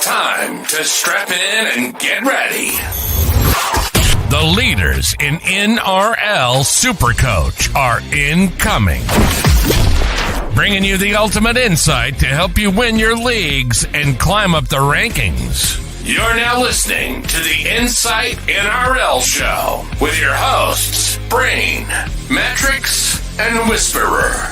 time to strap in and get ready. The leaders in NRL Supercoach are incoming. Bringing you the ultimate insight to help you win your leagues and climb up the rankings. You're now listening to the Insight NRL Show with your hosts, Brain, Mattrix, and Whisperer.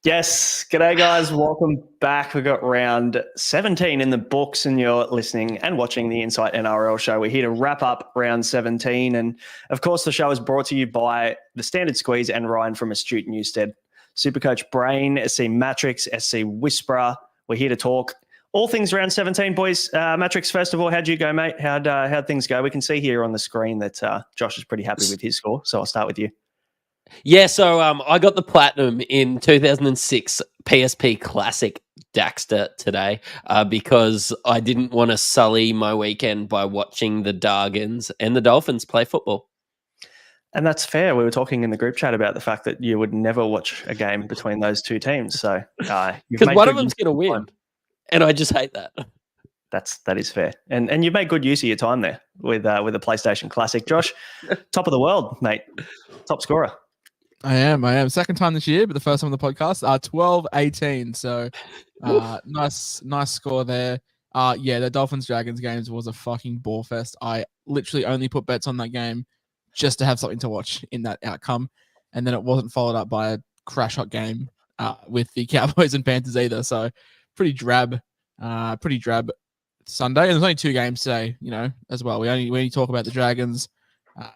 Yes, g'day guys, welcome back. We've got round 17 in the books and you're listening and watching the Insight NRL Show. We're here to wrap up round 17 and of course the show is brought to you by the Standard Squeeze and Ryan from Astute Newstead. Supercoach Brain, SC Mattrix, SC Whisperer. We're here to talk all things round 17, boys. Mattrix, first of all, how'd you go, mate? How'd things go? We can see here on the screen that Josh is pretty happy with his score, so I'll start with you. Yeah, so I got the platinum in 2006 PSP Classic Daxter today because I didn't want to sully my weekend by watching the Dargans and the Dolphins play football. And that's fair. We were talking in the group chat about the fact that you would never watch a game between those two teams. So because one of them's going to win, and I just hate that. That is fair, and you've made good use of your time there with the PlayStation Classic. Josh, top of the world, mate, top scorer. I am. Second time this year, but the first time on the podcast. 12-18. So nice score there. The Dolphins Dragons games was a fucking ball fest. I literally only put bets on that game just to have something to watch in that outcome. And then it wasn't followed up by a crash hot game with the Cowboys and Panthers either. So pretty drab Sunday. And there's only two games today, as well. We only talk about the Dragons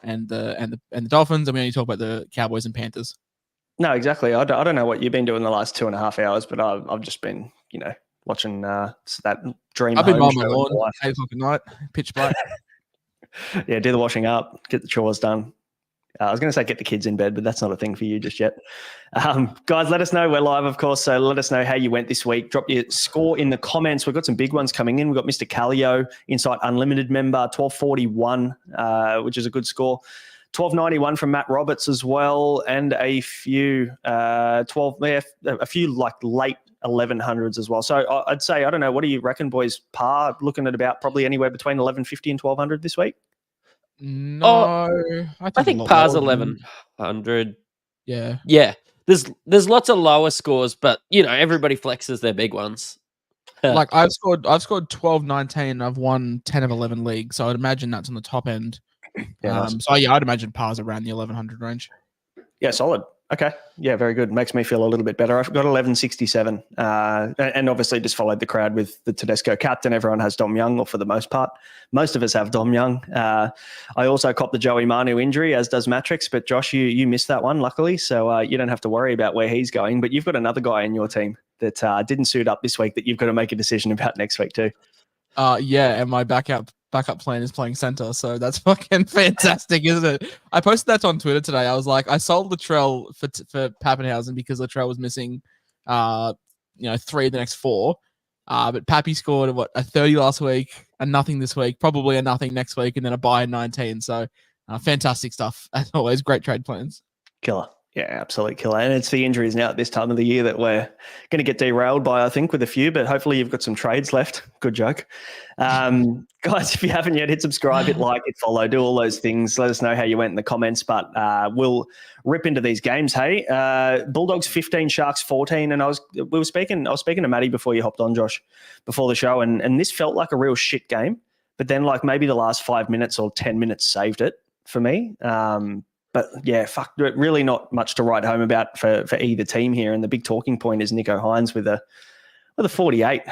and the Dolphins, and we only talk about the Cowboys and Panthers. No, exactly. I don't know what you've been doing the last 2.5 hours, but I've just been, watching that Dream. I've been on my lawn 8 o'clock at night, pitch black. Yeah, do the washing up, get the chores done. I was going to say get the kids in bed, but that's not a thing for you just yet. Guys, let us know. We're live, of course, so let us know how you went this week. Drop your score in the comments. We've got some big ones coming in. We've got Mr. Callio, Insight Unlimited member, 1241, which is a good score. 1291 from Matt Roberts as well, and a few like late 1100s as well. So I'd say, I don't know, what do you reckon, boys? Par, looking at about probably anywhere between 1150 and 1200 this week? No, I think par's 1100. Yeah. There's lots of lower scores, but everybody flexes their big ones. Like I've scored 12-19. I've won 10 of 11 leagues, so I'd imagine that's on the top end. Nice. I'd imagine par's around the 1100 range. Yeah, solid. Okay. Yeah, very good. Makes me feel a little bit better. I've got 1167 and obviously just followed the crowd with the Tedesco captain. Everyone has Dom Young, or for the most part. Most of us have Dom Young. I also copped the Joey Manu injury, as does Mattrix, but Josh, you missed that one, luckily, so you don't have to worry about where he's going. But you've got another guy in your team that didn't suit up this week that you've got to make a decision about next week too. And my backup plan is playing center, so that's fucking fantastic, isn't it? I posted that on Twitter today. I was like, I sold Latrell for Pappenhausen because Latrell was missing 3 of the next 4. But Pappy scored a 30 last week, a nothing this week, probably a nothing next week, and then a buy in 19. So fantastic stuff. As always, great trade plans. Killer. Yeah, absolute killer. And it's the injuries now at this time of the year that we're going to get derailed by, I think, with a few, but hopefully you've got some trades left. Good joke. Guys, if you haven't yet, hit subscribe, hit like, hit follow, do all those things. Let us know how you went in the comments, but we'll rip into these games. Hey, Bulldogs 15, Sharks 14. And I was speaking to Matty before you hopped on, Josh, before the show. And this felt like a real shit game, but then like maybe the last 5 minutes or 10 minutes saved it for me. But yeah, really not much to write home about for either team here. And the big talking point is Nico Hynes with a 48.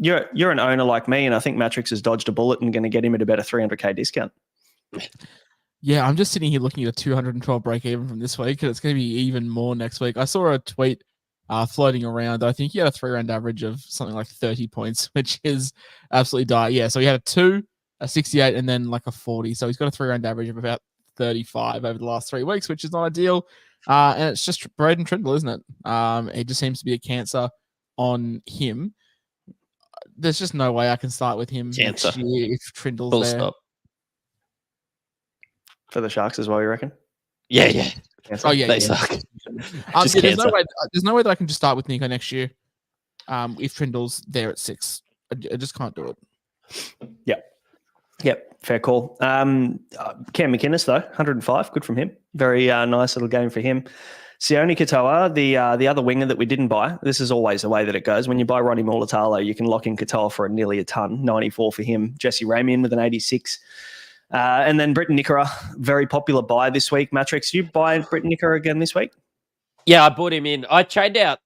You're an owner like me, and I think Mattrix has dodged a bullet and going to get him at about a $300K discount. Yeah, I'm just sitting here looking at a 212 break even from this week, and it's going to be even more next week. I saw a tweet floating around. I think he had a 3-round average of something like 30 points, which is absolutely dire. Yeah, so he had a 2, a 68, and then like a 40. So he's got a 3-round average of about 35 over the last 3 weeks, which is not ideal. And it's just Braden Trindle, isn't it? It just seems to be a cancer on him. There's just no way I can start with him next year if Trindle's Full there. Stop. For the Sharks as well, you reckon? Yeah. Oh, yeah. They suck. Just there's cancer. no way that I can just start with Nico next year. If Trindle's there at 6, I just can't do it. Yep, fair call. Cam McInnes, though, 105, good from him. Very nice little game for him. Sione Katoa, the other winger that we didn't buy. This is always the way that it goes. When you buy Ronnie Mulatalo, you can lock in Katoa for nearly a ton, 94 for him. Jesse Ramian with an 86. And then Britton Nickera, very popular buy this week. Mattrix, you buy Britton Nickera again this week? Yeah, I bought him in. I traded out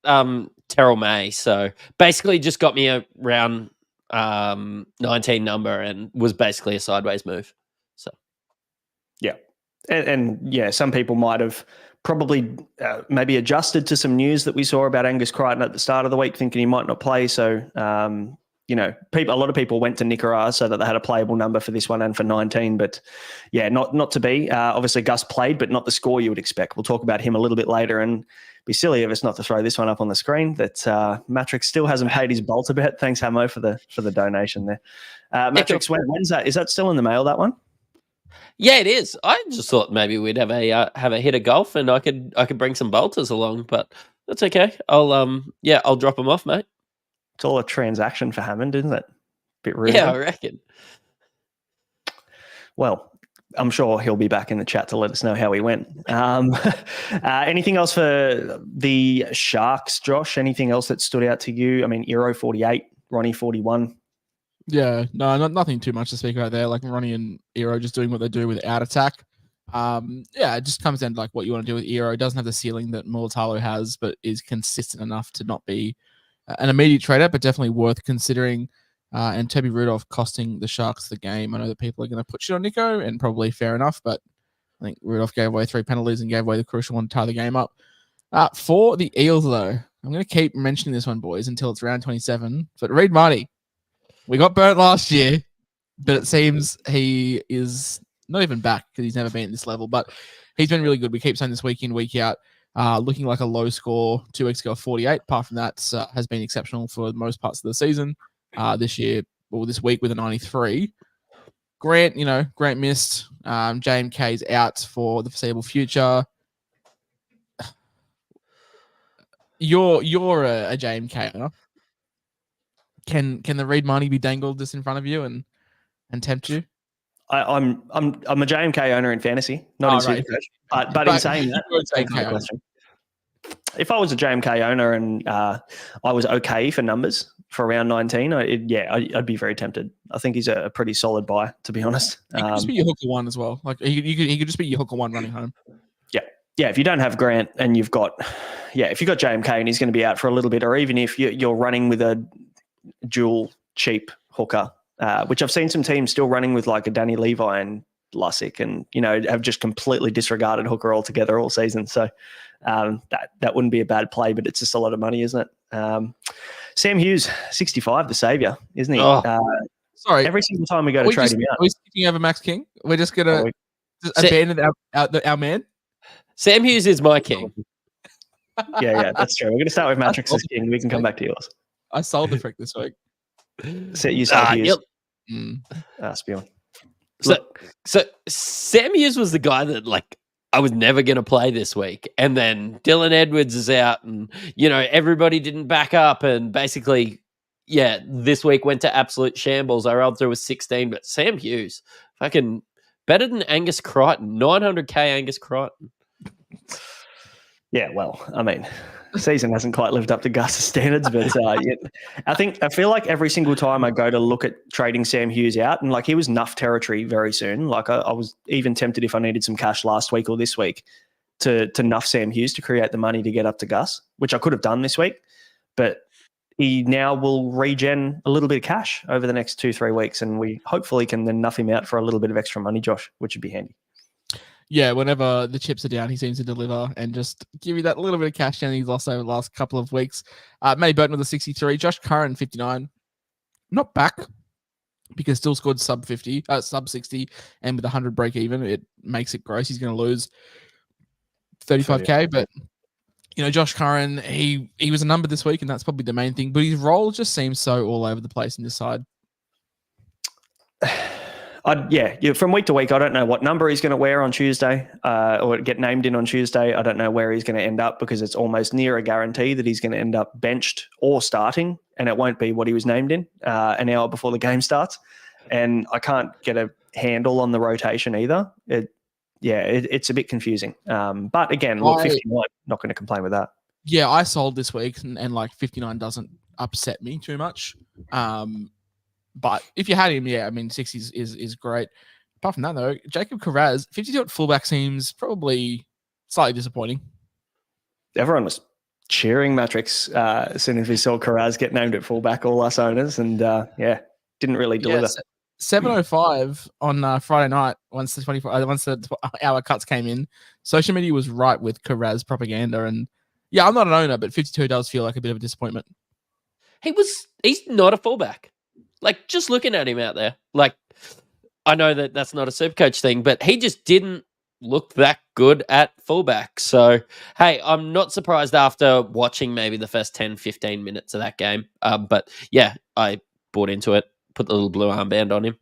Terrell May, so basically just got me around 19 number and was basically a sideways move. So, yeah. And yeah, some people might have probably maybe adjusted to some news that we saw about Angus Crichton at the start of the week, thinking he might not play. So, a lot of people went to Nickera so that they had a playable number for this one and for 19. But yeah, not to be. Obviously, Gus played, but not the score you would expect. We'll talk about him a little bit later, and be silly of us not to throw this one up on the screen. That Mattrix still hasn't paid his Bolter bet. Thanks, Hamo, for the donation there. Mattrix, when's that? Is that still in the mail? That one? yeah, it is. I just thought maybe we'd have a hit of golf, and I could bring some bolters along, but that's okay. I'll drop them off, mate. It's all a transaction for Hammond, isn't it? Bit rude. Yeah, I reckon. Well, I'm sure he'll be back in the chat to let us know how he went. Anything else for the Sharks, Josh? Anything else that stood out to you? I mean, Eero 48, Ronnie 41. Yeah, no, nothing too much to speak about there. Like Ronnie and Eero just doing what they do without attack. It just comes down to like what you want to do with Eero. It doesn't have the ceiling that Mulatalo has, but is consistent enough to not be an immediate trader, but definitely worth considering. And Toby Rudolph costing the Sharks the game. I know that people are going to put shit on Nico, and probably fair enough, but I think Rudolph gave away 3 penalties and gave away the crucial one to tie the game up. For the Eels, though, I'm going to keep mentioning this one, boys, until it's round 27. But Reid Marty, we got burnt last year, but it seems he is not even back because he's never been at this level, but he's been really good. We keep saying this week in, week out. Looking like a low score 2 weeks ago, 48. Apart from that, has been exceptional for most parts of the season. This week with a 93. Grant missed. JMK's out for the foreseeable future. You're a JMK owner. Can the Reid Marnie be dangled just in front of you and tempt you? I'm a JMK owner in fantasy, not in right. Supercoach. But in saying that, question. If I was a JMK owner and I was okay for numbers for around 19, I'd be very tempted. I think he's a pretty solid buy, to be honest. He could just be your hooker one as well. Like he could just be your hooker one running home. Yeah. If you don't have Grant and if you've got JMK and he's going to be out for a little bit, or even if you're running with a dual cheap hooker, which I've seen some teams still running with like a Danny Levi and Lussick, and have just completely disregarded hooker altogether all season. So that wouldn't be a bad play, but it's just a lot of money, isn't it? Sam Hughes, 65, the saviour, isn't he? Sorry. Every single time we go to trade him out. Are we skipping over Max King? We're just going to abandon our man? Sam Hughes is my king. Yeah, that's true. We're going to start with Mattrix's king. We can come back to yours. I sold the trick this week. You sold Hughes. Yep. Spion. So Sam Hughes was the guy that I was never going to play this week. And then Dylan Edwards is out and, everybody didn't back up. And basically, this week went to absolute shambles. I rolled through with 16, but Sam Hughes, fucking better than Angus Crichton, 900K Angus Crichton. Yeah, well, I mean, the season hasn't quite lived up to Gus's standards, but I feel like every single time I go to look at trading Sam Hughes out, and he was nuff territory very soon. I was even tempted if I needed some cash last week or this week to nuff Sam Hughes to create the money to get up to Gus, which I could have done this week, but he now will regen a little bit of cash over the next 2-3 weeks, and we hopefully can then nuff him out for a little bit of extra money, Josh, which would be handy. Yeah, whenever the chips are down, he seems to deliver and just give you that little bit of cash down he's lost over the last couple of weeks. Matty Burton with a 63, Josh Curran 59. Not back because still scored sub 60, and with 100 break even, it makes it gross. He's going to lose 35K, but Josh Curran, he was a number this week, and that's probably the main thing. But his role just seems so all over the place in this side. From week to week, I don't know what number he's going to wear on Tuesday or get named in on Tuesday. I don't know where he's going to end up because it's almost near a guarantee that he's going to end up benched or starting, and it won't be what he was named in an hour before the game starts. And I can't get a handle on the rotation either. It's a bit confusing. But again, look, 59, not going to complain with that. Yeah, I sold this week, and like 59 doesn't upset me too much. But if you had him, 60 is great. Apart from that, though, Jacob Carraz, 52 at fullback seems probably slightly disappointing. Everyone was cheering Mattrix as soon as we saw Carraz get named at fullback, all us owners, and didn't really deliver. 7:05 on Friday night, once the hour cuts came in, social media was right with Carraz propaganda. And yeah, I'm not an owner, but 52 does feel like a bit of a disappointment. He's not a fullback. Like, just looking at him out there, like, I know that that's not a Supercoach thing, but he just didn't look that good at fullback. So, hey, I'm not surprised after watching maybe the first 10, 15 minutes of that game. But yeah, I bought into it, put the little blue armband on him.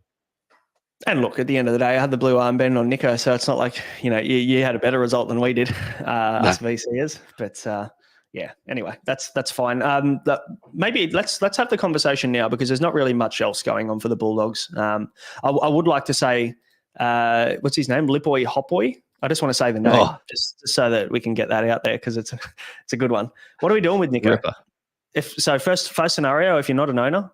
And look, at the end of the day, I had the blue armband on Nico, so it's not like, you had a better result than we did, us VCers. But anyway, that's fine. Maybe let's have the conversation now because there's not really much else going on for the Bulldogs. I would like to say, what's his name? Lipoi Hopoi. I just want to say the name just so that we can get that out there because it's a good one. What are we doing with Nico? Ripper. First scenario, if you're not an owner,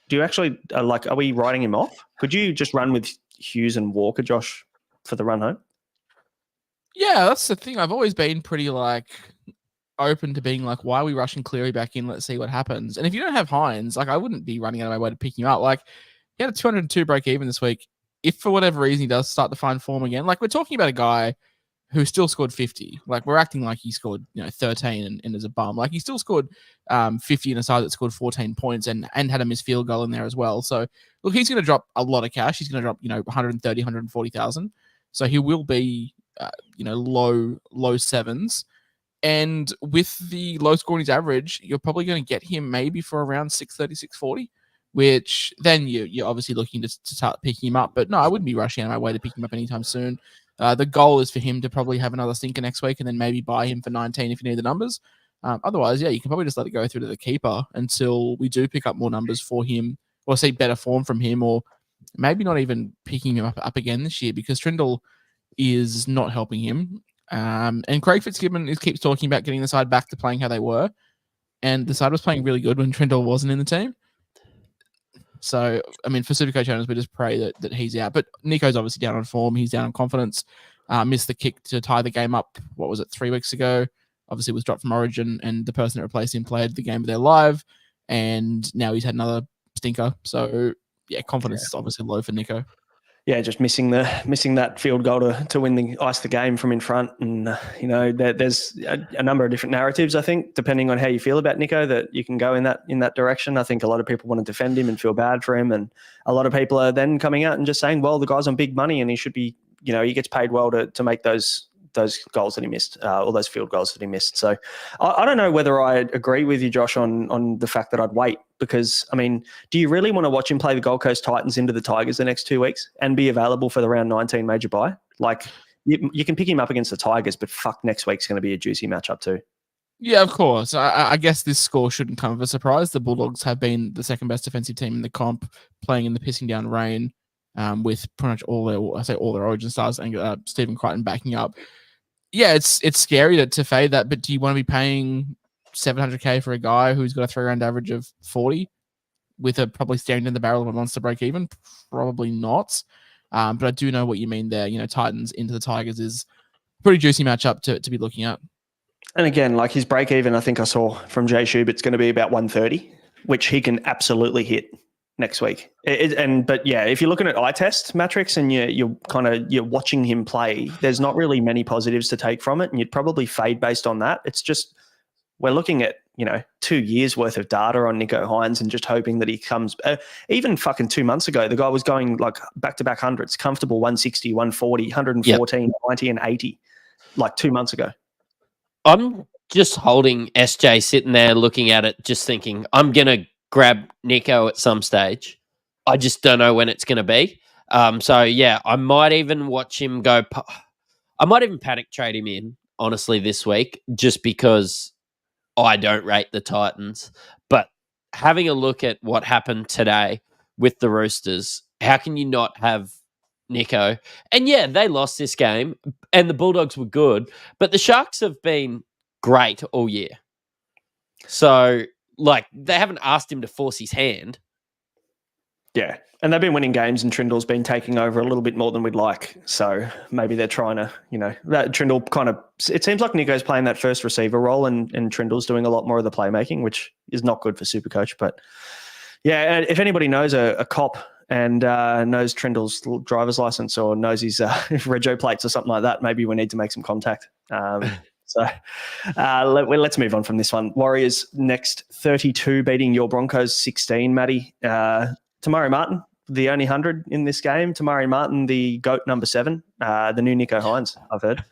do you actually are we writing him off? Could you just run with Hughes and Walker, Josh, for the run home? Yeah, that's the thing. I've always been pretty open to being like, why are we rushing Cleary back in? Let's see what happens. And if you don't have Hynes, I wouldn't be running out of my way to pick him up. Like, he had a 202 break even this week. If for whatever reason he does start to find form again, like, we're talking about a guy who still scored 50. Like, we're acting like he scored 13 and is a bum. Like, he still scored 50 in a side that scored 14 points and had a missed field goal in there as well. So look, he's going to drop a lot of cash. He's going to drop 130, 140,000. So he will be low sevens. And with the low score in his average, you're probably going to get him maybe for around 630, 640, which then you're obviously looking to start picking him up. But no, I wouldn't be rushing out of my way to pick him up anytime soon. The goal is for him to probably have another stinker next week and then maybe buy him for 19 if you need the numbers. Otherwise, you can probably just let it go through to the keeper until we do pick up more numbers for him or see better form from him, or maybe not even picking him up again this year because Trindle is not helping him. And Craig Fitzgibbon keeps talking about getting the side back to playing how they were. And the side was playing really good when Trindle wasn't in the team. So, for Supercoach owners, we just pray that he's out. But Nico's obviously down on form. He's down on confidence. Missed the kick to tie the game up, 3 weeks ago? Obviously was dropped from Origin, and the person that replaced him played the game of their life. And now he's had another stinker. So, confidence is obviously low for Nico. Yeah, just missing that field goal to ice the game from in front, and there's a number of different narratives. I think depending on how you feel about Nico, that you can go in that direction. I think a lot of people want to defend him and feel bad for him, and a lot of people are then coming out and just saying, "Well, the guy's on big money and he should be, he gets paid well to make those goals that he missed, or those field goals that he missed." So I don't know whether I agree with you, Josh, on the fact that I'd wait because, do you really want to watch him play the Gold Coast Titans into the Tigers the next 2 weeks and be available for the round 19 major bye? Like, you can pick him up against the Tigers, but fuck, next week's going to be a juicy matchup too. Yeah, of course. I guess this score shouldn't come as a surprise. The Bulldogs have been the second best defensive team in the comp, playing in the pissing down rain, with pretty much all their Origin stars and Stephen Crichton backing up. Yeah, it's scary to fade that, but do you want to be paying $700K for a guy who's got a 3-round average of 40 with a probably staring in the barrel of a monster break even? Probably not. But I do know what you mean there. Titans into the Tigers is a pretty juicy matchup to be looking at. And again, like his break even, I think I saw from Jay Shube, it's going to be about 130, which he can absolutely hit next week. But if you're looking at eye test Mattrix and you're watching him play, there's not really many positives to take from it, and you'd probably fade based on that. It's just we're looking at 2 years worth of data on Nico Hynes and just hoping that he comes. Even fucking 2 months ago, the guy was going like back-to-back hundreds, comfortable 160, 140, 114, 90, and 80, like 2 months ago. I'm just holding SJ sitting there looking at it, just thinking, I'm going to grab Nico at some stage. I just don't know when it's going to be. So yeah, I might even watch him go. I might even panic trade him in, honestly, this week, just because I don't rate the Titans. But having a look at what happened today with the Roosters, how can you not have Nico? And yeah, they lost this game, and the Bulldogs were good, but the Sharks have been great all year. So, like, they haven't asked him to force his hand. Yeah, and they've been winning games, and Trindle's been taking over a little bit more than we'd like. So maybe they're trying to, that Trindle kind of. It seems like Nico's playing that first receiver role, and Trindle's doing a lot more of the playmaking, which is not good for Supercoach. But yeah, if anybody knows a cop and knows Trindle's driver's license or knows his rego plates or something like that, maybe we need to make some contact. So let's move on from this one. Warriors next 32, beating your Broncos 16, Matty. Tamari Martin, the only 100 in this game. Tamari Martin, the GOAT number 7, the new Nico Hynes, I've heard.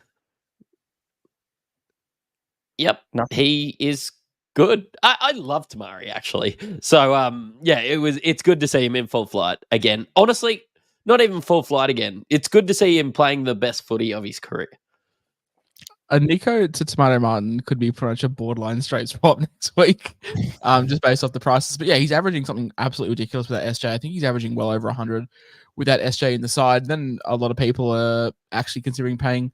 Yep, He is good. I love Tamari, actually. So, it's good to see him in full flight again. Honestly, not even full flight again. It's good to see him playing the best footy of his career. A Nico to Tomato Martin could be pretty much a borderline straight swap next week, just based off the prices. But yeah, he's averaging something absolutely ridiculous with that SJ. I think he's averaging well over 100 with that SJ in the side. Then a lot of people are actually considering paying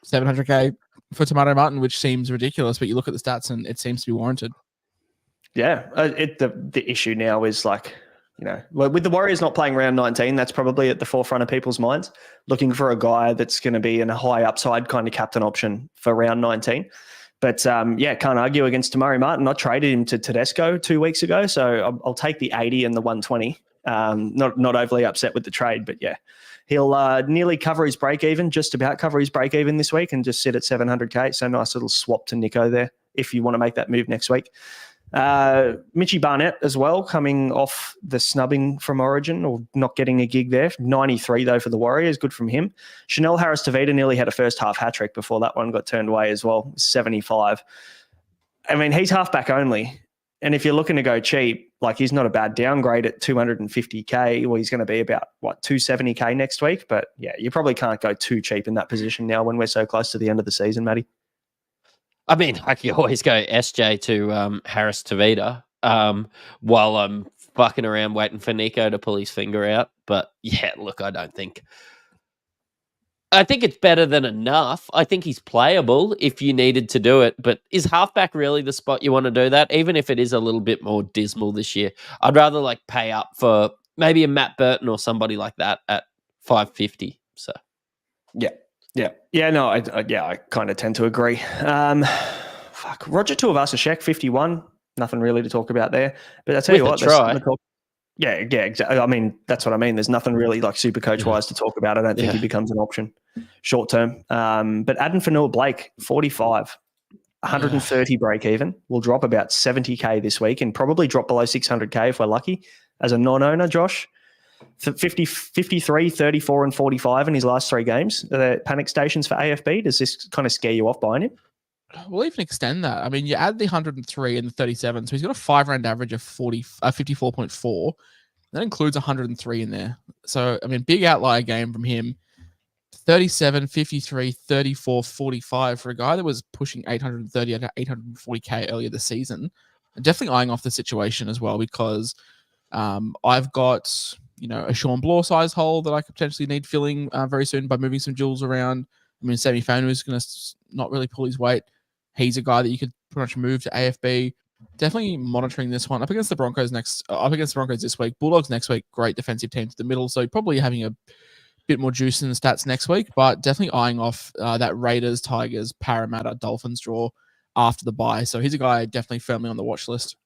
$700K for Tomato Martin, which seems ridiculous. But you look at the stats and it seems to be warranted. Yeah, the issue now is like, with the Warriors not playing round 19, that's probably at the forefront of people's minds, looking for a guy that's going to be in a high upside kind of captain option for round 19. But can't argue against Tamari Martin. I traded him to Tedesco 2 weeks ago, so I'll take the 80 and the 120. Not overly upset with the trade, but yeah, he'll nearly cover his break even, just about cover his break even this week, and just sit at 700K. So nice little swap to Nico there if you want to make that move next week. Mitchy Barnett as well, coming off the snubbing from Origin or not getting a gig there. 93 though for the Warriors, good from him. Chanel Harris-Tavita nearly had a first half hat trick before that one got turned away as well. 75. I mean, he's halfback only, and if you're looking to go cheap, like he's not a bad downgrade at 250K. Well, he's going to be about 270K next week. But yeah, you probably can't go too cheap in that position now when we're so close to the end of the season, Matty. I mean, I could always go SJ to Harris-Tavita while I'm fucking around waiting for Nico to pull his finger out. But yeah, look, I think it's better than enough. I think he's playable if you needed to do it. But is halfback really the spot you want to do that? Even if it is a little bit more dismal this year, I'd rather pay up for maybe a Matt Burton or somebody like that at 550. So Yeah. I kind of tend to agree. Roger Tuivasa-Sheck, 51. Nothing really to talk about there. But I tell you what, exactly. I mean, that's what I mean. There's nothing really Supercoach-wise to talk about. I don't think he becomes an option short term. But Aden Fanua-Blake, 45, 130 break even. Will drop about 70K this week and probably drop below 600K if we're lucky. As a non-owner, Josh, 53, 34, and 45 in his last 3 games. Are there panic stations for AFB? Does this kind of scare you off buying him? We'll even extend that. I mean, you add the 103 and the 37, so he's got a 5-round average of 54.4. That includes 103 in there. So, I mean, big outlier game from him. 37, 53, 34, 45 for a guy that was pushing 830 at 840K earlier this season. I'm definitely eyeing off the situation as well because I've got a Sean Bloor size hole that I could potentially need filling very soon by moving some jewels around. I mean, Sammy Fanu is going to not really pull his weight. He's a guy that you could pretty much move to AFB. Definitely monitoring this one. Up against the Broncos this week. Bulldogs next week. Great defensive team to the middle. So probably having a bit more juice in the stats next week, but definitely eyeing off that Raiders, Tigers, Parramatta, Dolphins draw after the bye. So he's a guy definitely firmly on the watch list.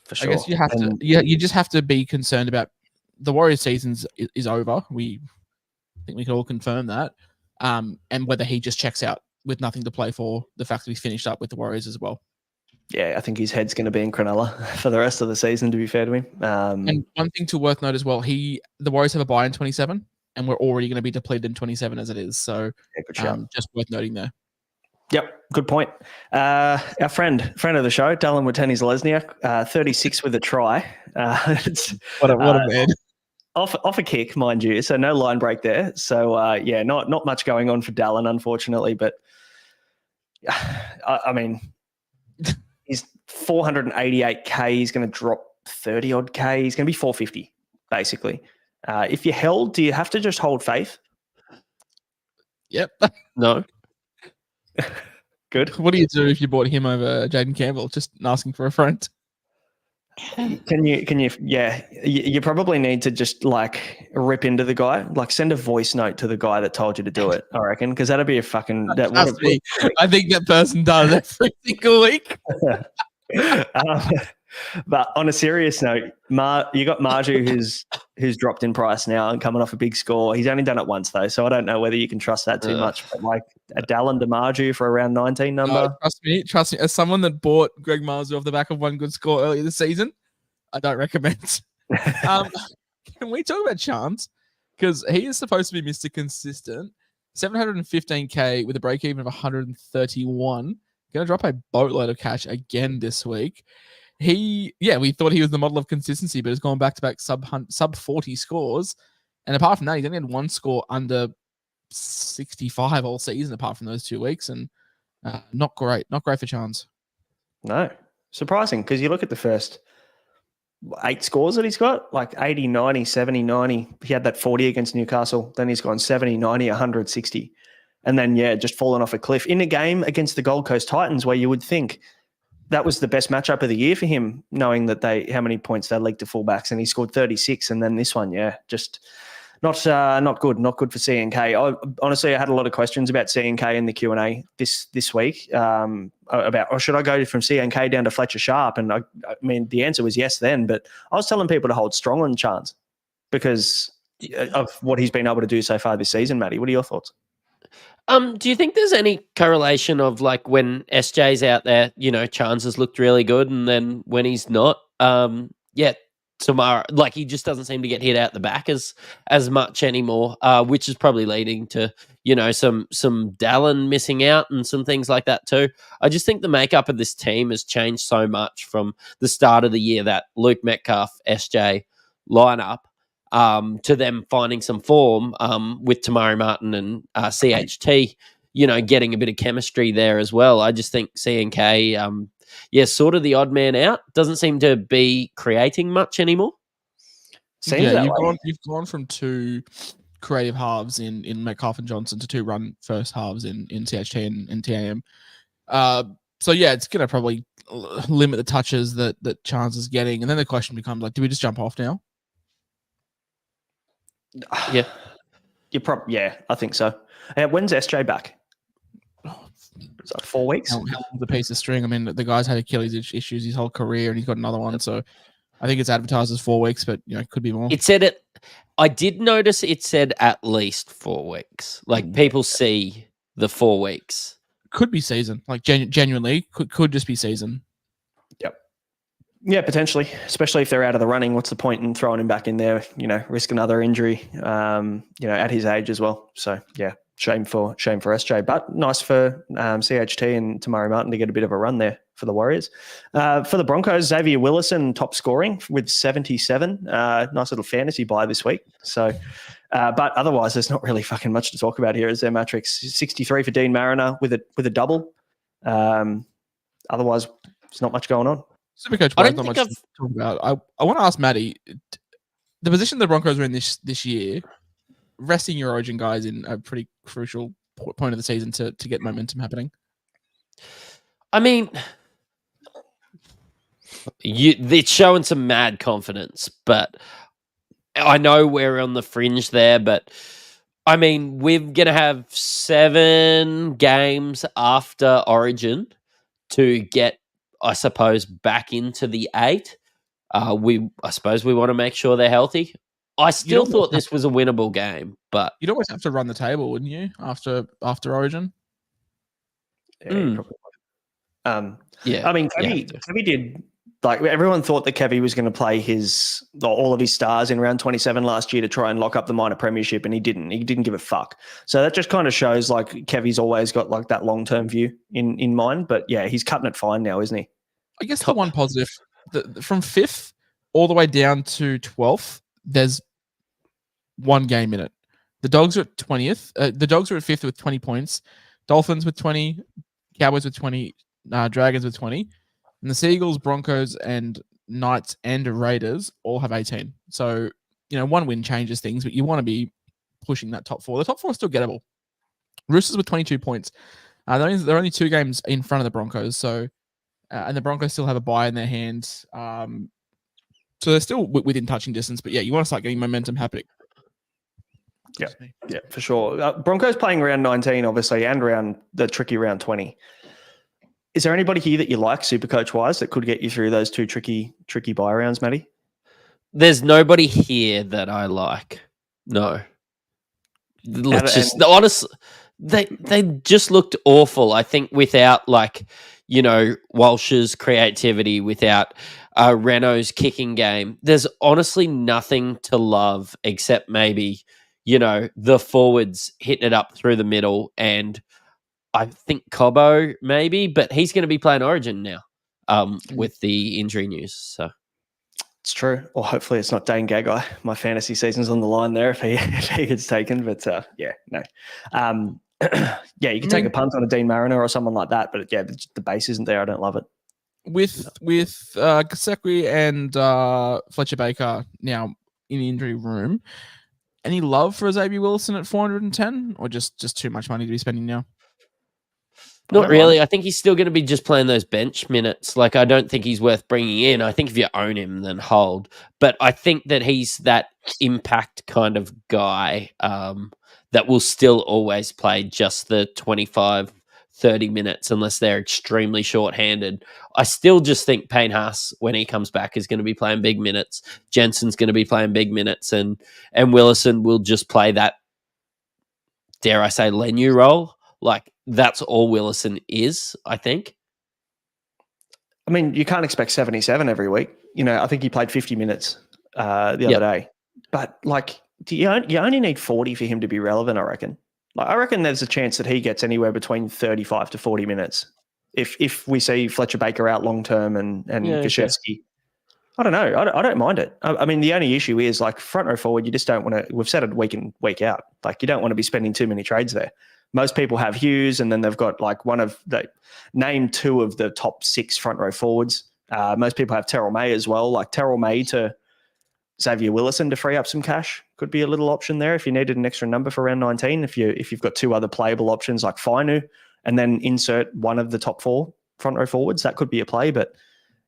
For sure. I guess you just have to be concerned about the Warriors season is over. I think we can all confirm that. And whether he just checks out with nothing to play for, the fact that he's finished up with the Warriors as well. Yeah, I think his head's going to be in Cronulla for the rest of the season, to be fair to him. And one thing to worth note as well, the Warriors have a bye in 27, and we're already going to be depleted in 27 as it is. So just worth noting there. Yep, good point. Our friend of the show, Dallin Wateni-Zelezniak, 36 with a try. What a man. off a kick, mind you. So no line break there. So yeah, not much going on for Dallin, unfortunately. But I mean, he's 488k. He's going to drop 30 odd k. He's going to be 450 basically. If you're held, do you have to just hold faith? Yep. No. Good. What do you do if you bought him over Jaden Campbell? Just asking for a friend. Can you? Yeah, you probably need to just like rip into the guy, like send a voice note to the guy that told you to do it. I reckon because that'd be a fucking. Trust me, I think that person does every single week. But on a serious note, you got Marju who's dropped in price now and coming off a big score. He's only done it once though, so I don't know whether you can trust that too much. But like a Dallin to Marju for around 19 number. No, trust me. As someone that bought Greg Marzu off the back of one good score earlier this season, I don't recommend. Can we talk about Chance? Because he is supposed to be Mr. Consistent. 715k with a break even of 131. Going to drop a boatload of cash again this week. We thought he was the model of consistency, but has gone back to back sub 40 scores. And apart from that, he's only had one score under 65 all season, apart from those 2 weeks. And not great for Chance. No, surprising because you look at the first 8 scores that he's got, like 80, 90, 70, 90. He had that 40 against Newcastle. Then he's gone 70, 90, 160. And then, just fallen off a cliff in a game against the Gold Coast Titans where you would think that was the best matchup of the year for him, knowing that how many points they leaked to fullbacks, and he scored 36. And then this one, just not good for CNK. Honestly, I had a lot of questions about CNK in the Q&A this week about, should I go from CNK down to Fletcher Sharp? And I mean, the answer was yes then, but I was telling people to hold strong on Chance because of what he's been able to do so far this season. Matty, what are your thoughts? Do you think there's any correlation of like when SJ's out there, Chance has looked really good, and then when he's not, tomorrow, like he just doesn't seem to get hit out the back as much anymore, which is probably leading to some Dallin missing out and some things like that too. I just think the makeup of this team has changed so much from the start of the year, that Luke Metcalf, SJ lineup. To them finding some form with Tamari Martin and CHT, getting a bit of chemistry there as well. I just think CNK, sort of the odd man out, doesn't seem to be creating much anymore. You've gone from 2 creative halves in Metcalf and Johnson to 2 run first halves in CHT and TAM. It's going to probably limit the touches that Chance is getting. And then the question becomes like, do we just jump off now? Yeah, I think so. When's SJ back? Is that 4 weeks? How long's the piece of string? I mean, the guy's had Achilles issues his whole career, and he's got another one. So I think it's advertised as 4 weeks, but it could be more. It said it. I did notice it said at least 4 weeks. Like people see the 4 weeks. Could be season. Like genuinely, could just be season. Yep. Yeah, potentially, especially if they're out of the running. What's the point in throwing him back in there? Risk another injury. At his age as well. So yeah, shame for SJ, but nice for CHT and Tamari Martin to get a bit of a run there for the Warriors. For the Broncos, Xavier Willison top scoring with 77. Nice little fantasy buy this week. So, but otherwise, there's not really fucking much to talk about here. Is there Mattrix 63 for Dean Mariner with a double? Otherwise, there's not much going on. Supercoach, I don't not much to talk about. I want to ask Matty, the position the Broncos are in this year, resting your Origin guys in a pretty crucial point of the season to get momentum happening. I mean, it's showing some mad confidence, but I know we're on the fringe there. But I mean, we're gonna have 7 games after Origin to get, I suppose, back into the 8. I suppose we want to make sure they're healthy. I still thought this was a winnable game, but you'd always have to run the table, wouldn't you? After Origin. Yeah. I mean, Kevy did. Like everyone thought that Kevy was going to play all of his stars in round 27 last year to try and lock up the minor premiership, and he didn't. He didn't give a fuck. So that just kind of shows like Kevy's always got like that long-term view in mind. But yeah, he's cutting it fine now, isn't he? I guess the one positive, from 5th all the way down to 12th, there's 1 game in it. The Dogs are at 20th. The Dogs are at 5th with 20 points. Dolphins with 20. Cowboys with 20. Dragons with 20. And the Seagulls, Broncos, and Knights and Raiders all have 18. So, 1 win changes things, but you want to be pushing that top 4. The top 4 is still gettable. Roosters with 22 points. They're only 2 games in front of the Broncos. So, and the Broncos still have a bye in their hands. So they're still within touching distance. But yeah, you want to start getting momentum happening. Yeah, for sure. Broncos playing round 19, obviously, and round the tricky round 20. Is there anybody here that you like, Supercoach wise, that could get you through those 2 tricky bye rounds, Matty? There's nobody here that I like. No. Honestly, they just looked awful. I think without Walsh's creativity, without Renault's kicking game, there's honestly nothing to love except maybe the forwards hitting it up through the middle, and I think Cobbo maybe, but he's going to be playing Origin now with the injury news. So it's true. Or hopefully it's not Dane Gagai. My fantasy season's on the line there if he gets taken. But no. You can take a punt on a Dean Mariner or someone like that. But the base isn't there. I don't love it. With Kasekwi and Fletcher Baker now in the injury room, any love for Xavier Wilson at 410, or just too much money to be spending now? Not really. I think he's still going to be just playing those bench minutes. I don't think he's worth bringing in. I think if you own him, then hold. But I think that he's that impact kind of guy that will still always play just the 25, 30 minutes unless they're extremely short-handed. I still just think Payne Haas, when he comes back, is going to be playing big minutes. Jensen's going to be playing big minutes, and Willison will just play that, dare I say, Lenu role. That's all Willison is, I think. I mean, you can't expect 77 every week. I think he played 50 minutes the other day. But, you only need 40 for him to be relevant, I reckon. I reckon there's a chance that he gets anywhere between 35 to 40 minutes if we see Fletcher Baker out long term and Gashevsky. I don't know. I don't mind it. I mean, the only issue is front row forward. You just don't want to. We've said it week in, week out. You don't want to be spending too many trades there. Most people have Hughes, and then they've got name 2 of the top 6 front row forwards. Most people have Terrell May as well. Terrell May to Xavier Willison to free up some cash could be a little option there if you needed an extra number for round 19. If you've got 2 other playable options like Fainu, and then insert one of the top 4 front row forwards, that could be a play. But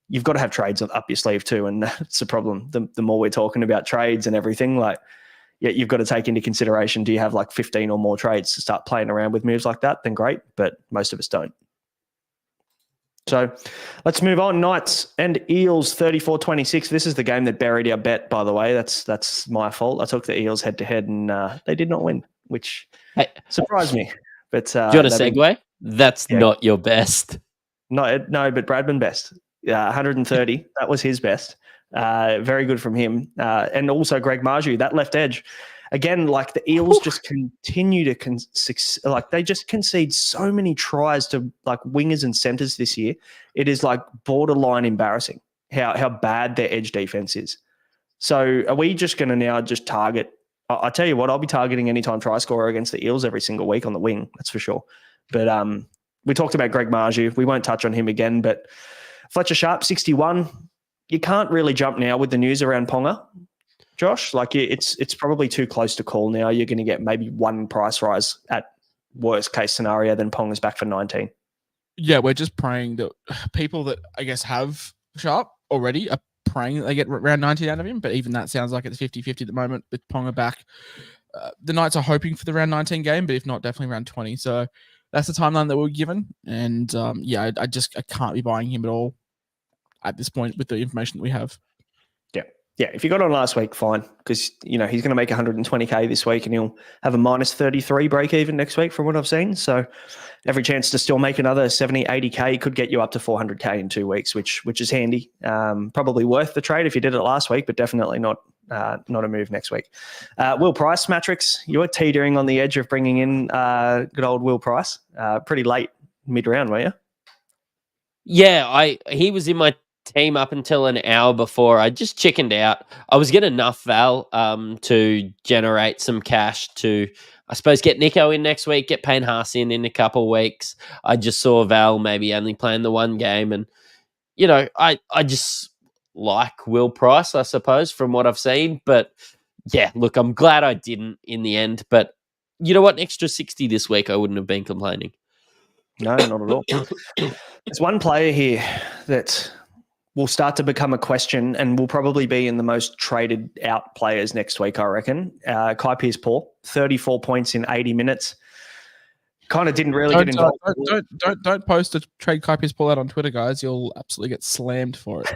you've got to have trades up your sleeve too, and that's the problem. The more we're talking about trades and everything, you've got to take into consideration, do you have 15 or more trades to start playing around with moves like that? Then great, but most of us don't. So let's move on. Knights and Eels 34-26. This is the game that buried our bet, by the way. That's my fault. I took the Eels head-to-head and they did not win, which surprised me. But do you want a segue? That's not your best. No, but Bradman best. 130. That was his best. Very good from him. And also Greg Marju, that left edge. Again, the Eels just continue to they just concede so many tries to wingers and centers this year. It is borderline embarrassing how bad their edge defense is. So are we just going to now just target? I tell you what, I'll be targeting anytime try scorer against the Eels every single week on the wing. That's for sure. But we talked about Greg Marju. We won't touch on him again. But Fletcher Sharp 61. You can't really jump now with the news around Ponga. Josh, it's probably too close to call now. You're going to get maybe 1 price rise at worst case scenario, then Ponga's back for 19. Yeah, we're just praying that people that I guess have Sharp already are praying that they get around 19 out of him, but even that sounds like it's 50-50 at the moment with Ponga back. The Knights are hoping for the round 19 game, but if not, definitely round 20. So that's the timeline that we're given. And I can't be buying him at all at this point with the information that we have. Yeah, if you got on last week, fine, because he's going to make 120k this week, and he'll have a minus 33 break even next week, from what I've seen. So, every chance to still make another 70, 80k could get you up to 400k in 2 weeks, which is handy. Probably worth the trade if you did it last week, but definitely not a move next week. Will Price, Mattrix, you were teetering on the edge of bringing in good old Will Price, pretty late mid round, were you? Yeah, he was in my team up until an hour before. I just chickened out. I was getting enough Val to generate some cash to, I suppose, get Nico in next week, get Payne Haas in a couple of weeks. I just saw Val maybe only playing the one game, and I just like Will Price, I suppose, from what I've seen. But yeah, look, I'm glad I didn't in the end. But you know what? An extra 60 this week, I wouldn't have been complaining. No, not at all. There's one player here that will start to become a question and will probably be in the most traded out players next week, I reckon. Kai Pearce-Paul, 34 points in 80 minutes. Kind of didn't really get involved. Don't post a trade Kai Pearce-Paul out on Twitter, guys. You'll absolutely get slammed for it.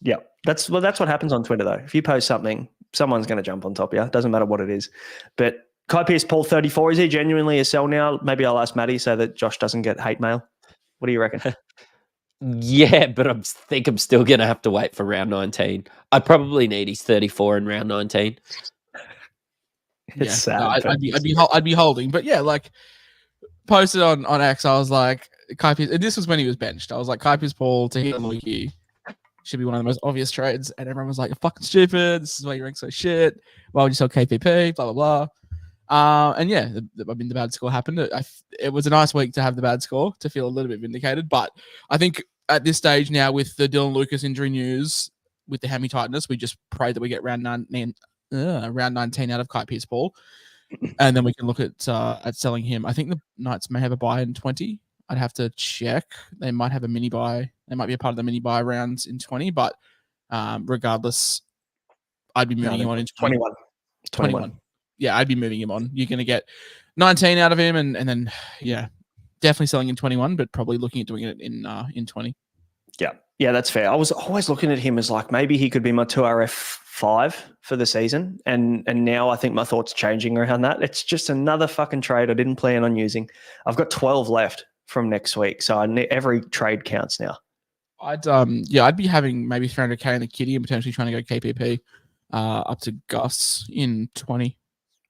Yeah, that's what happens on Twitter, though. If you post something, someone's going to jump on top of you. Doesn't matter what it is. But Kai Pearce-Paul, 34. Is he genuinely a sell now? Maybe I'll ask Matty so that Josh doesn't get hate mail. What do you reckon? Yeah, but I think I'm still going to have to wait for round 19. I probably need his 34 in round 19. It's sad. No, I'd be holding. But yeah, like posted on X, I was like, Kai Pearce, and this was when he was benched. I was like, Kai Pearce-Paul to hit Lukey should be one of the most obvious trades. And everyone was like, you're fucking stupid. This is why you rank so shit. Why would you sell KPP? Blah, blah, blah. And yeah, the bad score happened. It was a nice week to have the bad score, to feel a little bit vindicated. But I think at this stage now, with the Dylan Lucas injury news, with the hammy tightness, we just pray that we get round 19 out of Kai Pearce-Paul, and then we can look at selling him. I think the Knights may have a buy in 20. I'd have to check. They might have a mini buy. They might be a part of the mini buy rounds in 20. But regardless, I'd be moving him on into 21. Yeah, I'd be moving him on. You're going to get 19 out of him, and then, yeah, definitely selling in 21, but probably looking at doing it in 20. Yeah, that's fair. I was always looking at him as like maybe he could be my 2RF5 for the season, and now I think my thoughts changing around that. It's just another fucking trade I didn't plan on using. I've got 12 left from next week, so every trade counts now. I'd be having maybe 300k in the kitty and potentially trying to go KPP up to Gus in 20.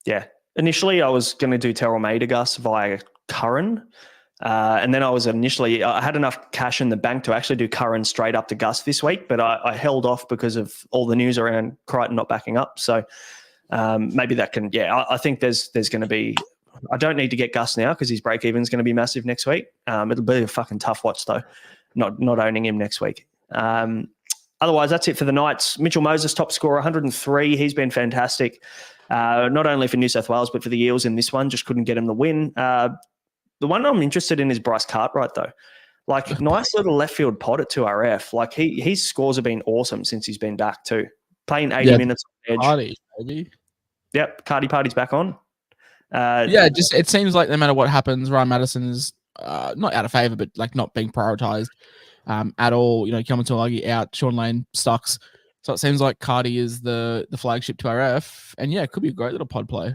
Yeah. Initially, I was going to do Terrell May to Gus via Curran. And then I had enough cash in the bank to actually do Curran straight up to Gus this week, but I held off because of all the news around Crichton not backing up. So maybe that can, I think there's going to be, I don't need to get Gus now because his break even is going to be massive next week. It'll be a fucking tough watch though, not owning him next week. Otherwise, that's it for the Knights. Mitchell Moses, top scorer, 103. He's been fantastic. Not only for New South Wales, but for the Eels in this one. Just couldn't get him the win. The one I'm interested in is Bryce Cartwright, though. Like, nice little left field pod at 2RF. Like, his scores have been awesome since he's been back, too. Playing 80 minutes on the edge. Party, baby. Yep, Cardi Party's back on. Just it seems like no matter what happens, Ryan Madison is not out of favour, but like not being prioritised at all. Coming to Luggy out, Sean Lane sucks. So it seems like Cardi is the flagship 2RF, and yeah, it could be a great little pod play.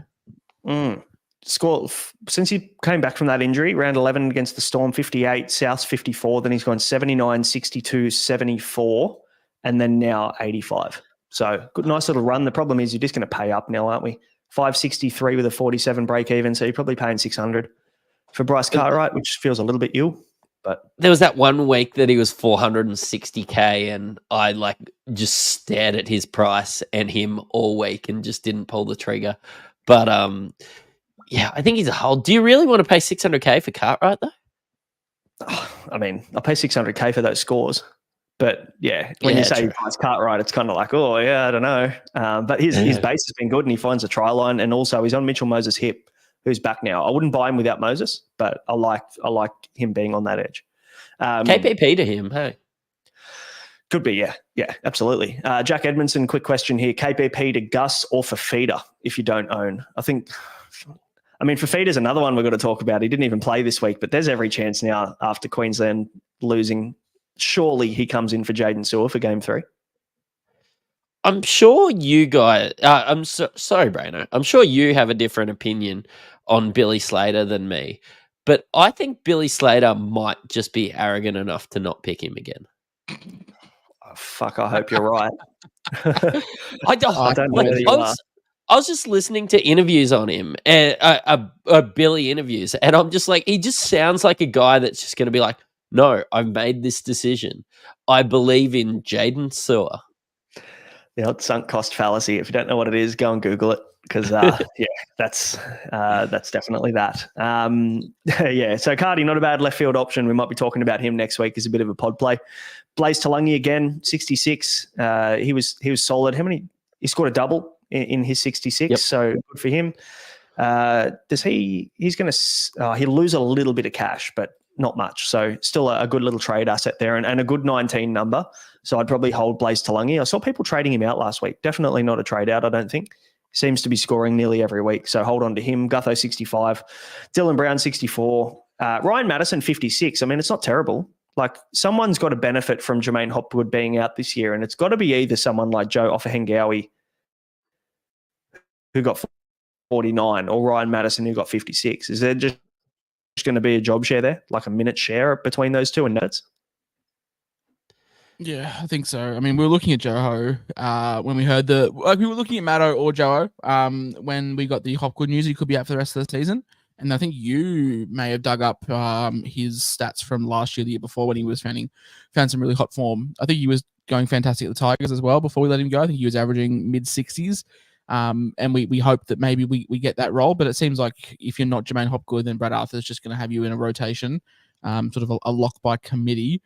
Score since he came back from that injury, round 11 against the Storm, 58, South 54. Then he's gone 79, 62, 74, and then now 85. So good, nice little run. The problem is you're just going to pay up now, aren't we? 563 with a 47 break even, so you're probably paying 600 for Bryce Cartwright, which feels a little bit ill. But there was that one week that he was 460k, and I just stared at his price and him all week and just didn't pull the trigger. But yeah, I think he's a hold. Do you really want to pay 600k for Cartwright though? I mean, I'll pay 600k for those scores. But yeah, when you say Bryce Cartwright, it's kind of like, oh yeah, I don't know. But his base has been good, and he finds a try line, and also he's on Mitchell Moses' hip, who's back now. I wouldn't buy him without Moses, but I like him being on that edge. KPP to him, hey. Could be, yeah, absolutely. Jack Edmondson, quick question here: KPP to Gus or Fafita if you don't own? Fafita's another one we've got to talk about. He didn't even play this week, but there's every chance now after Queensland losing. Surely he comes in for Jaden Sewer for Game 3. I'm sure you guys. Sorry, Braino. I'm sure you have a different opinion on Billy Slater than me, but I think Billy Slater might just be arrogant enough to not pick him again. Oh, fuck! I hope you're right. I don't know. I was just listening to interviews on him, and Billy interviews, and I'm just like, he just sounds like a guy that's just going to be like, No, I've made this decision. I believe in Jaden Sewer. The old sunk cost fallacy. If you don't know what it is, go and Google it because that's definitely that. Yeah, so Cardi, not a bad left field option. We might be talking about him next week as a bit of a pod play. Blaze Talangi again, 66. He was solid. How many? He scored a double in his 66. Yep. So good for him. He's going to he'll lose a little bit of cash, but not much. So still a good little trade asset there and a good 19 number. So I'd probably hold Blaze Talangi. I saw people trading him out last week. Definitely not a trade out, I don't think. Seems to be scoring nearly every week. So hold on to him. Gutho 65. Dylan Brown 64. Ryan Madison 56. I mean, it's not terrible. Like someone's got to benefit from Jermaine Hopwood being out this year. And it's got to be either someone like Joe Offahengawi who got 49 or Ryan Madison who got 56. Is there just going to be a job share there, like a minute share between those two and Nerds? Yeah, I think so. I mean, we were looking at Joho when we heard we were looking at Matto or Joho when we got the Hopgood news. He could be out for the rest of the season. And I think you may have dug up his stats from last year, the year before, when he was found some really hot form. I think he was going fantastic at the Tigers as well before we let him go. I think he was averaging mid-60s. And we hope that maybe we get that role. But it seems like if you're not Jermaine Hopgood, then Brad Arthur's just going to have you in a rotation, sort of a lock by committee.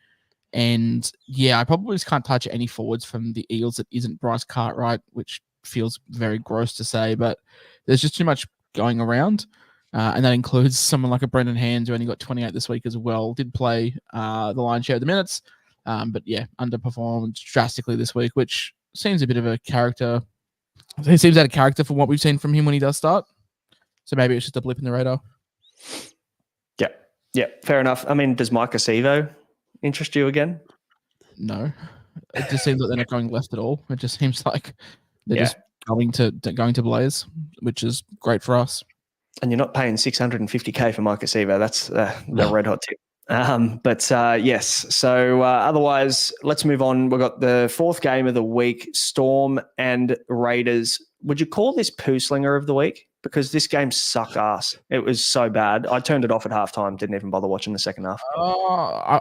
And yeah, I probably just can't touch any forwards from the Eels that isn't Bryce Cartwright, which feels very gross to say, but there's just too much going around. And that includes someone like a Brendan Hands, who only got 28 this week as well. Did play the lion's share of the minutes, but yeah, underperformed drastically this week, which seems a bit of a character. He seems out of character from what we've seen from him when he does start. So maybe it's just a blip in the radar. Yeah, fair enough. I mean, does Mike Acevo interest you again? No. It just seems like they're not going left at all. It just seems like they're just going to Blaze, which is great for us. And you're not paying $650K for Mike Acevo. That's the red hot tip. Yes. So otherwise, let's move on. We've got the fourth game of the week, Storm and Raiders. Would you call this poo slinger of the week? Because this game sucked ass. It was so bad. I turned it off at halftime. Didn't even bother watching the second half.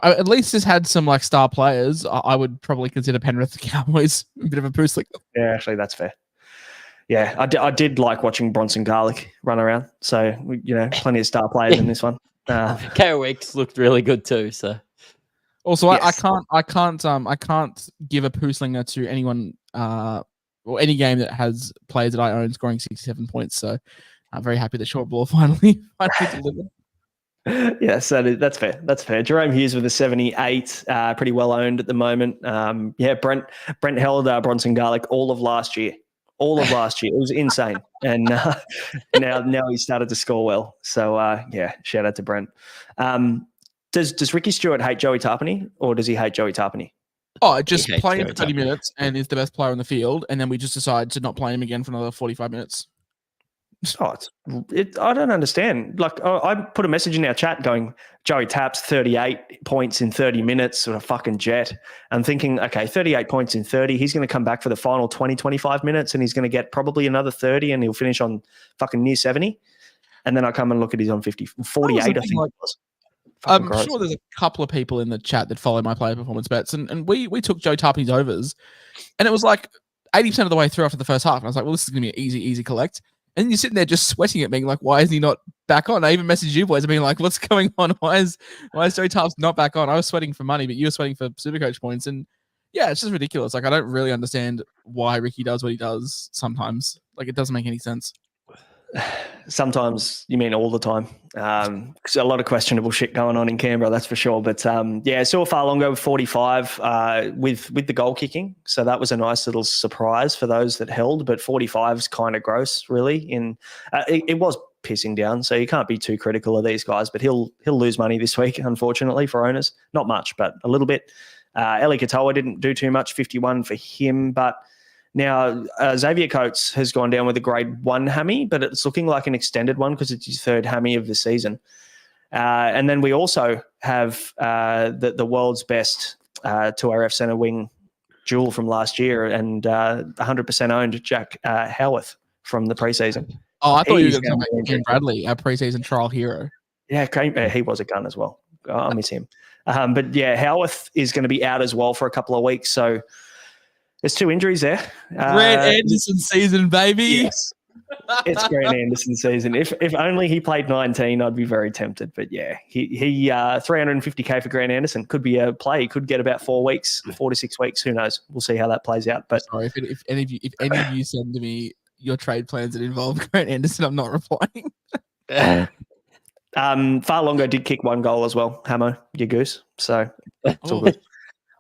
At least this had some like star players. I would probably consider Penrith the Cowboys a bit of a poo slinger. Yeah, actually, that's fair. Yeah, I did like watching Bronson Garlick run around. So, plenty of star players in this one. KO Weeks looked really good too. So, also, yes. I can't give a poo slinger to anyone or any game that has players that I own scoring 67 points. So, I'm very happy that short ball finally delivered. Yeah, so that's fair. That's fair. Jerome Hughes with a 78, pretty well owned at the moment. Brent held Bronson Garlick all of last year. It was insane. And now he started to score well. So, shout out to Brent. Does Ricky Stewart hate Joey Tarpany or does he hate Joey Tarpany? Oh, just play him for 30 minutes and is the best player on the field. And then we just decide to not play him again for another 45 minutes. I don't understand. Like, I put a message in our chat going, Joey Taps 38 points in 30 minutes, sort of fucking jet. I'm thinking, okay, 38 points in 30. He's going to come back for the final 20, 25 minutes and he's going to get probably another 30 and he'll finish on fucking near 70. And then I come and look at his on 48, I think it was. I'm sure there's a couple of people in the chat that follow my player performance bets. And we took Joe Tarpany's overs and it was like 80% of the way through after the first half. And I was like, well, this is going to be an easy collect. And you're sitting there just sweating at me, like, why is he not back on? I even messaged you boys, being like, what's going on? Why is Joey Tarps not back on? I was sweating for money, but you were sweating for Supercoach points. And yeah, it's just ridiculous. Like, I don't really understand why Ricky does what he does sometimes. Like, it doesn't make any sense. Sometimes, you mean all the time. Because a lot of questionable shit going on in Canberra, that's for sure. But Suafalongo with 45 with the goal kicking. So that was a nice little surprise for those that held. But 45 is kind of gross, really. It was pissing down, so you can't be too critical of these guys. But he'll lose money this week, unfortunately, for owners. Not much, but a little bit. Eli Katoa didn't do too much, 51 for him, but. Now, Xavier Coates has gone down with a grade 1 hammy, but it's looking like an extended one because it's his third hammy of the season. And then we also have the world's best 2RF centre wing duel from last year and 100% owned Jack Howarth from the preseason. Oh, I thought you were going to talk about Ken Bradley, our preseason trial hero. Yeah, he was a gun as well. I miss him. But yeah, Howarth is going to be out as well for a couple of weeks. So there's 2 injuries there. Grant Anderson season, baby. Yes. It's Grant Anderson season. If only he played 19, I'd be very tempted. But yeah, he 350K for Grant Anderson could be a play. He could get about 4 to 6 weeks. Who knows? We'll see how that plays out. But sorry, if any of you send to me your trade plans that involve Grant Anderson, I'm not replying. Farlongo did kick 1 goal as well. Hamo, your goose. So it's all good.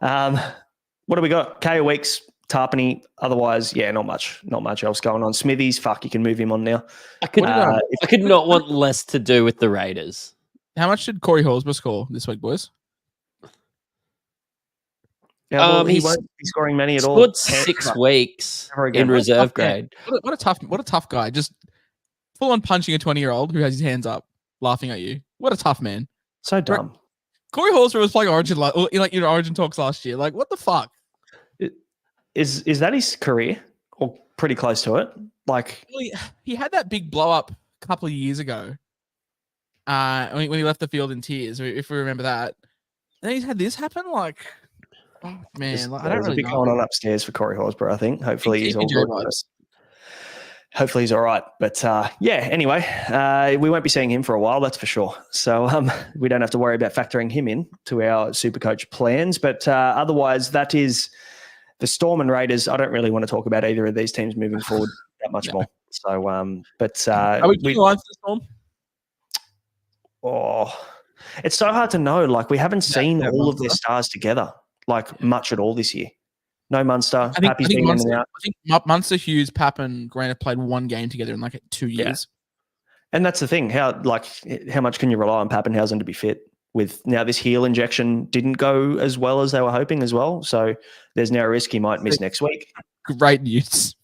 What do we got? KO Weeks, Tarpany. Otherwise, yeah, not much else going on. Smithies, fuck, you can move him on now. I could not want less to do with the Raiders. How much did Corey Horsburgh score this week, boys? Yeah, well, he won't be scoring many at all. Scored 6 weeks in reserve grade. What a tough guy. Just full on punching a 20-year-old who has his hands up, laughing at you. What a tough man. So dumb. Corey Horsburgh was playing Origin Origin talks last year. Like, what the fuck? Is that his career or pretty close to it? Like, he had that big blow up a couple of years ago. When he left the field in tears, if we remember that. And then he's had this happen. Like, oh man, I don't really know. Going on upstairs for Corey Horsburgh, I think. Hopefully he's all good. Hopefully he's all right. But yeah, anyway, we won't be seeing him for a while, that's for sure. So we don't have to worry about factoring him in to our Supercoach plans. But otherwise, that is the Storm and Raiders. I don't really want to talk about either of these teams moving forward that much more. So, are we doing lines for the Storm? Oh, it's so hard to know. Like, we haven't seen all of their stars together, like, much at all this year. No Munster. Pappy's been in and out. I think Munster, Hughes, Papp, and Grant have played 1 game together in like 2 years. Yeah. And that's the thing. How much can you rely on Pappenhausen to be fit? With now this heel injection didn't go as well as they were hoping as well. So there's now a risk he might miss next week. Great news.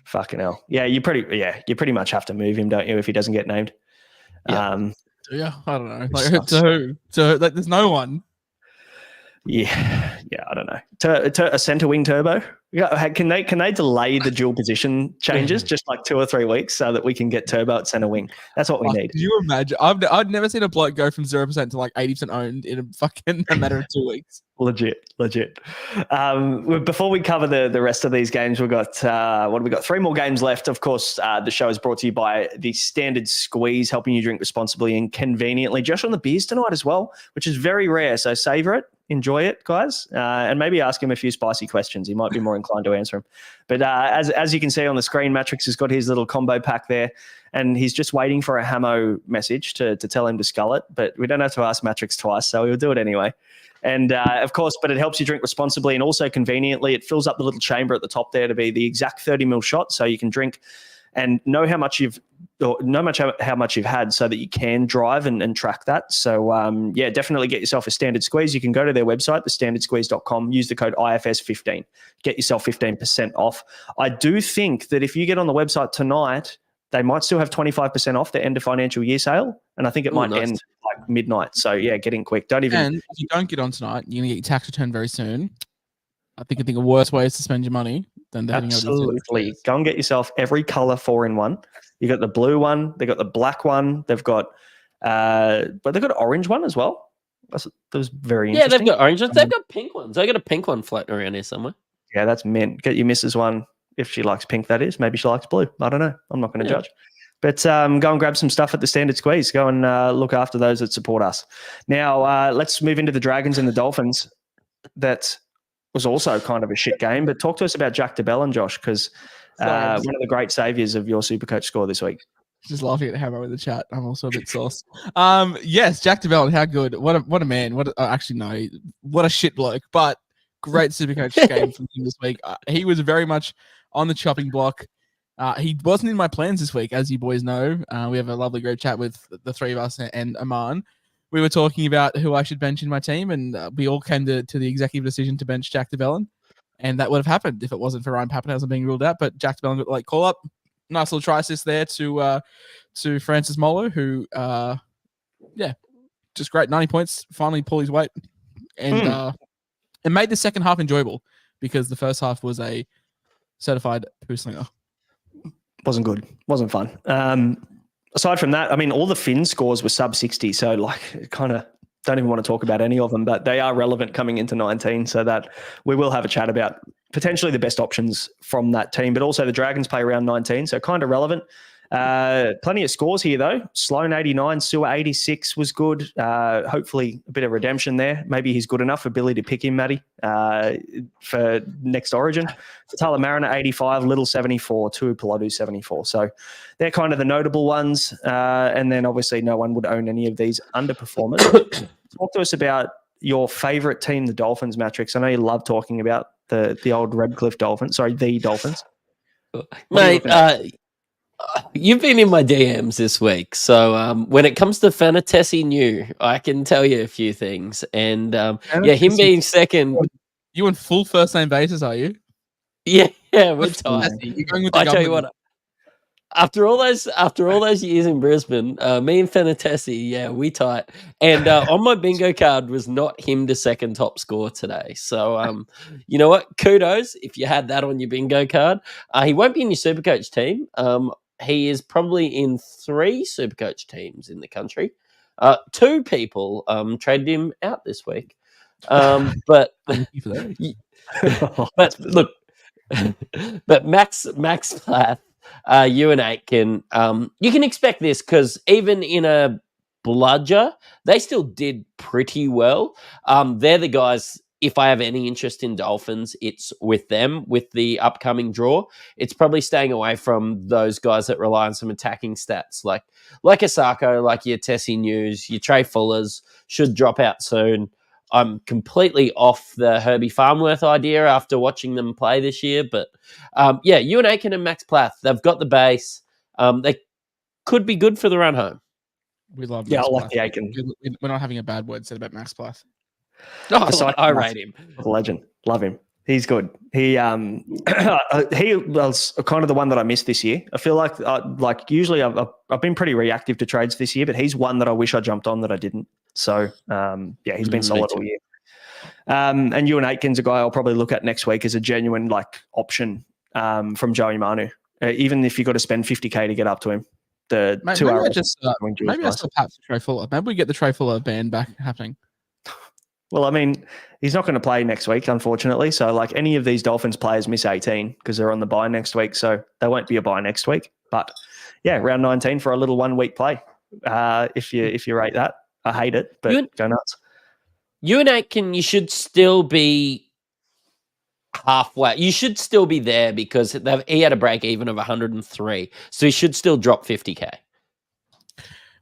Fucking hell. Yeah, you pretty much have to move him, don't you, if he doesn't get named? Yeah. I don't know. Like, to who? So like, there's no one. Yeah, I don't know. A centre wing turbo. Yeah, can they delay the dual position changes just like 2 or 3 weeks so that we can get turbo at centre wing? That's what we need. Can you imagine? I've never seen a bloke go from 0% to like 80% owned in a matter of 2 weeks. Legit. Before we cover the rest of these games, we've got 3 more games left. Of course, the show is brought to you by the Standard Squeeze, helping you drink responsibly and conveniently. Josh on the beers tonight as well, which is very rare. So savor it, enjoy it, guys, and maybe ask him a few spicy questions. He might be more inclined to answer them. But as you can see on the screen, Mattrix has got his little combo pack there, and he's just waiting for a Hamo message to tell him to scull it. But we don't have to ask Mattrix twice, so he'll do it anyway. And of course, but it helps you drink responsibly and also conveniently. It fills up the little chamber at the top there to be the exact 30ml shot, so you can drink and know how much you've had, so that you can drive and track that. So definitely get yourself a Standard Squeeze. You can go to their website, thestandardsqueeze.com, use the code IFS15, get yourself 15% off. I do think that if you get on the website tonight, they might still have 25% off the end of financial year sale, and I think it might end like midnight. So yeah, get in quick. And if you don't get on tonight, you're gonna get your tax return very soon. I think a worse way is to spend your money than absolutely. Go and get yourself every color 4-in-1. You got the blue one, they got the black one, they've got but they've got an orange one as well. That was very interesting. Yeah, they've got orange ones. They've got pink ones. I got a pink one floating around here somewhere. Yeah, that's mint. Get your missus one if she likes pink, that is. Maybe she likes blue. I don't know. I'm not going to judge. But go and grab some stuff at the Standard Squeeze. Go and look after those that support us. Now, let's move into the Dragons and the Dolphins. That was also kind of a shit game. But talk to us about Jack DeBellin, Josh, because one of the great saviours of your Supercoach score this week. Just laughing at Hamo in the chat. I'm also a bit sauce. Yes, Jack DeBellin, how good. What a man. What a shit bloke. But great Supercoach game from him this week. He was very much on the chopping block. He wasn't in my plans this week, as you boys know. We have a lovely group chat with the 3 of us and Aman. We were talking about who I should bench in my team, and we all came to the executive decision to bench Jack DeBellin. And that would have happened if it wasn't for Ryan Pappenhausen being ruled out. But Jack DeBellin got like call up. Nice little try assist there to Francis Molo, who just great. 90 points, finally pull his weight. And it made the second half enjoyable because the first half was a certified poo slinger. Wasn't good. Wasn't fun. aside from that, I mean, all the Finn scores were sub 60. So, like, kind of don't even want to talk about any of them, but they are relevant coming into 19. So that we will have a chat about potentially the best options from that team, but also the Dragons play around 19. So kind of relevant. Plenty of scores here, though. Sloan 89, Sewer 86 was good. Hopefully a bit of redemption there. Maybe he's good enough for Billy to pick him, Matty, for next Origin. Fatala Mariner 85, Little 74, Tuipulotu 74. So they're kind of the notable ones. And then obviously no one would own any of these underperformers. Talk to us about your favourite team, the Dolphins, Mattrix. I know you love talking about the old Redcliffe Dolphins. Sorry, the Dolphins. Mate, you've been in my DMs this week. So when it comes to Fanatesi New, I can tell you a few things. And him being second. You on full first name basis, are you? Yeah, we're tied. You're going with the I tell you government. what, after all those years in Brisbane, me and Fanatesi, we tight. And on my bingo card was not him the second top score today. So you know what? Kudos if you had that on your bingo card. He won't be in your Supercoach team. He is probably in 3 Supercoach teams in the country. 2 people traded him out this week. But Thank you for that. but look, but Max Plath, you and Aitken, you can expect this because even in a bludger, they still did pretty well. They're the guys. If I have any interest in Dolphins, it's with them, with the upcoming draw. It's probably staying away from those guys that rely on some attacking stats, like Asako, like your Tessie News, your Trey Fullers should drop out soon. I'm completely off the Herbie Farmworth idea after watching them play this year. But, you and Aiken and Max Plath, they've got the base. They could be good for the run home. We love Yeah, Max I like Plath. the Aiken. We're not having a bad word said about Max Plath. Oh, I rate him. Legend. Love him. He's good. He was kind of the one that I missed this year. I feel like usually I've been pretty reactive to trades this year, but he's one that I wish I jumped on that I didn't. So he's been solid all year. And Ewan Aitken's a guy I'll probably look at next week as a genuine option from Joey Manu. Even if you've got to spend $50K to get up to him. Maybe I still perhaps Trey Fuller. Maybe we get the Trey Fuller ban back happening. Well, I mean, he's not going to play next week, unfortunately. So, any of these Dolphins players miss 18 because they're on the bye next week. So, they won't be a bye next week. But, round 19 for a little 1 week play. If you rate that, I hate it, but go nuts. You and Aitken, you should still be halfway. You should still be there because he had a break even of 103. So, he should still drop 50K.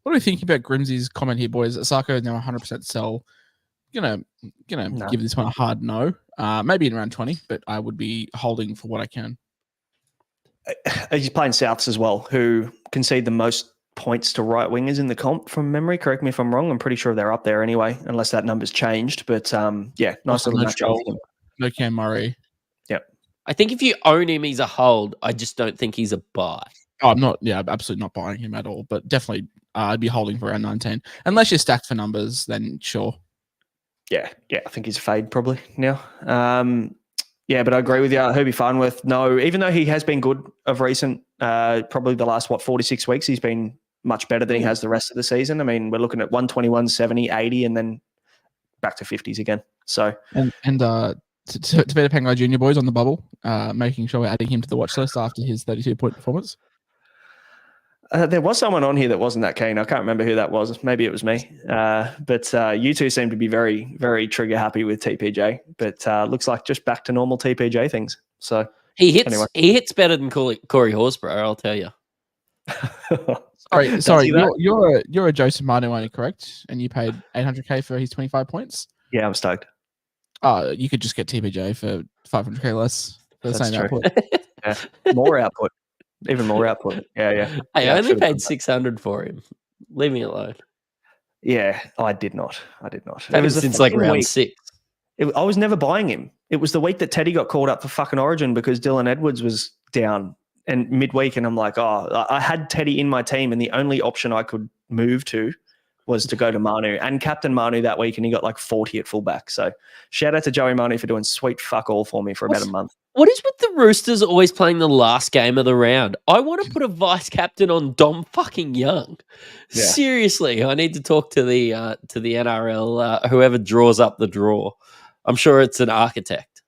What do we think about Grimsey's comment here, boys? Asako is now 100% sell. Gonna give this one a hard no. Maybe in round 20, but I would be holding for what I can. He's playing Souths as well, who concede the most points to right wingers in the comp from memory. Correct me if I'm wrong. I'm pretty sure they're up there anyway, unless that number's changed. But nice little matchup. No Cam Murray. Yep. I think if you own him, he's a hold. I just don't think he's a buy. Oh, I'm absolutely not buying him at all. But definitely, I'd be holding for around 19, unless you're stacked for numbers. Then sure. Yeah, I think he's a fade probably now. But I agree with you. Herbie Farnworth, no, even though he has been good of recent, probably the last, 46 weeks, he's been much better than he has the rest of the season. I mean, we're looking at 121, 70, 80, and then back to 50s again. So, to Peter Pangai Junior boys on the bubble, making sure we're adding him to the watch list after his 32-point performance. There was someone on here that wasn't that keen. I can't remember who that was. Maybe it was me. But you two seem to be very, very trigger happy with TPJ. But looks like just back to normal TPJ things. So he hits better than Corey Horsburgh, I'll tell you. Sorry. You're a Joseph Manu owner, correct? And you paid $800K for his 25 points. Yeah, I'm stoked. You could just get TPJ for $500K less for the same true. output. More output. Even more output. Yeah. I only paid $600 for him. Leave me alone. Yeah, I did not. It was since round 6. I was never buying him. It was the week that Teddy got called up for fucking Origin because Dylan Edwards was down and midweek, and I'm like, I had Teddy in my team, and the only option I could move to was to go to Manu and captain Manu that week, and he got like 40 at fullback. So shout out to Joey Manu for doing sweet fuck all for me for about a month. What is with the Roosters always playing the last game of the round? I want to put a vice captain on Dom fucking Young. Yeah. Seriously, I need to talk to the NRL, whoever draws up the draw. I'm sure it's an architect.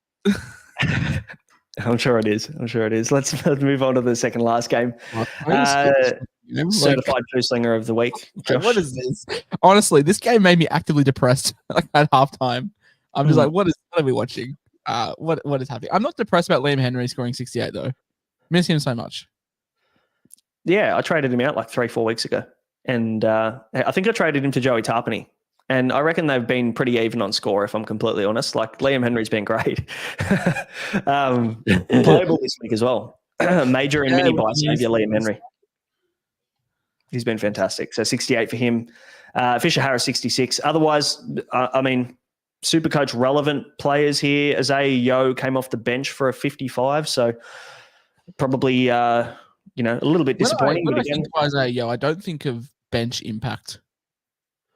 I'm sure it is. Let's move on to the second last game. Certified poo slinger of the week. Josh. What is this? Honestly, this game made me actively depressed at halftime. I'm just like, what are we watching? What is happening? I'm not depressed about Liam Henry scoring 68 though. Miss him so much. Yeah, I traded him out like 3-4 weeks ago, and I think I traded him to Joey Tarpany. And I reckon they've been pretty even on score, if I'm completely honest. Like, Liam Henry's been great. Playable this week as well. Major and mini buy saviour Liam Henry. He's been fantastic. So 68 for him. Fisher Harris, 66. Otherwise, I mean, Supercoach relevant players here. Isaiah Yeo came off the bench for a 55. So probably, a little bit disappointing. When I think of Isaiah Yeo, I don't think of bench impact.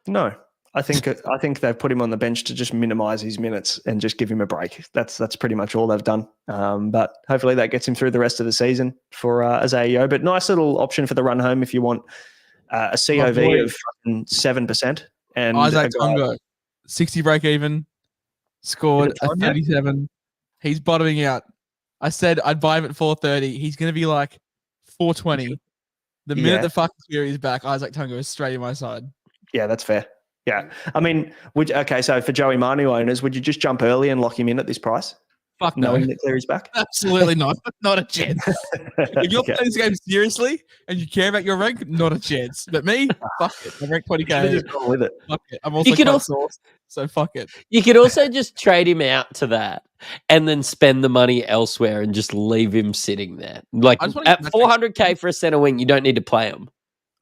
No. I think they've put him on the bench to just minimise his minutes and just give him a break. That's pretty much all they've done. But hopefully that gets him through the rest of the season for Isaiah Yeo. But nice little option for the run home if you want a COV of 7%. And Isaac Tongo, 60 break even, scored a 37. He's bottoming out. I said I'd buy him at 430. He's going to be like 420. The minute the fucking Fury is back, Isaac Tongo is straight in my side. Yeah, that's fair. Yeah. I mean, so for Joey Manu owners, would you just jump early and lock him in at this price? Fuck no. Knowing that Cleary's back? Absolutely not. Not a chance. If you're playing this game seriously and you care about your rank, not a chance. But me, fuck it. I rank 20k. Just go with it. Fuck it. I'm also quite sourced, so fuck it. You could also just trade him out to that and then spend the money elsewhere and just leave him sitting there. Like at 400k for a center wing, you don't need to play him.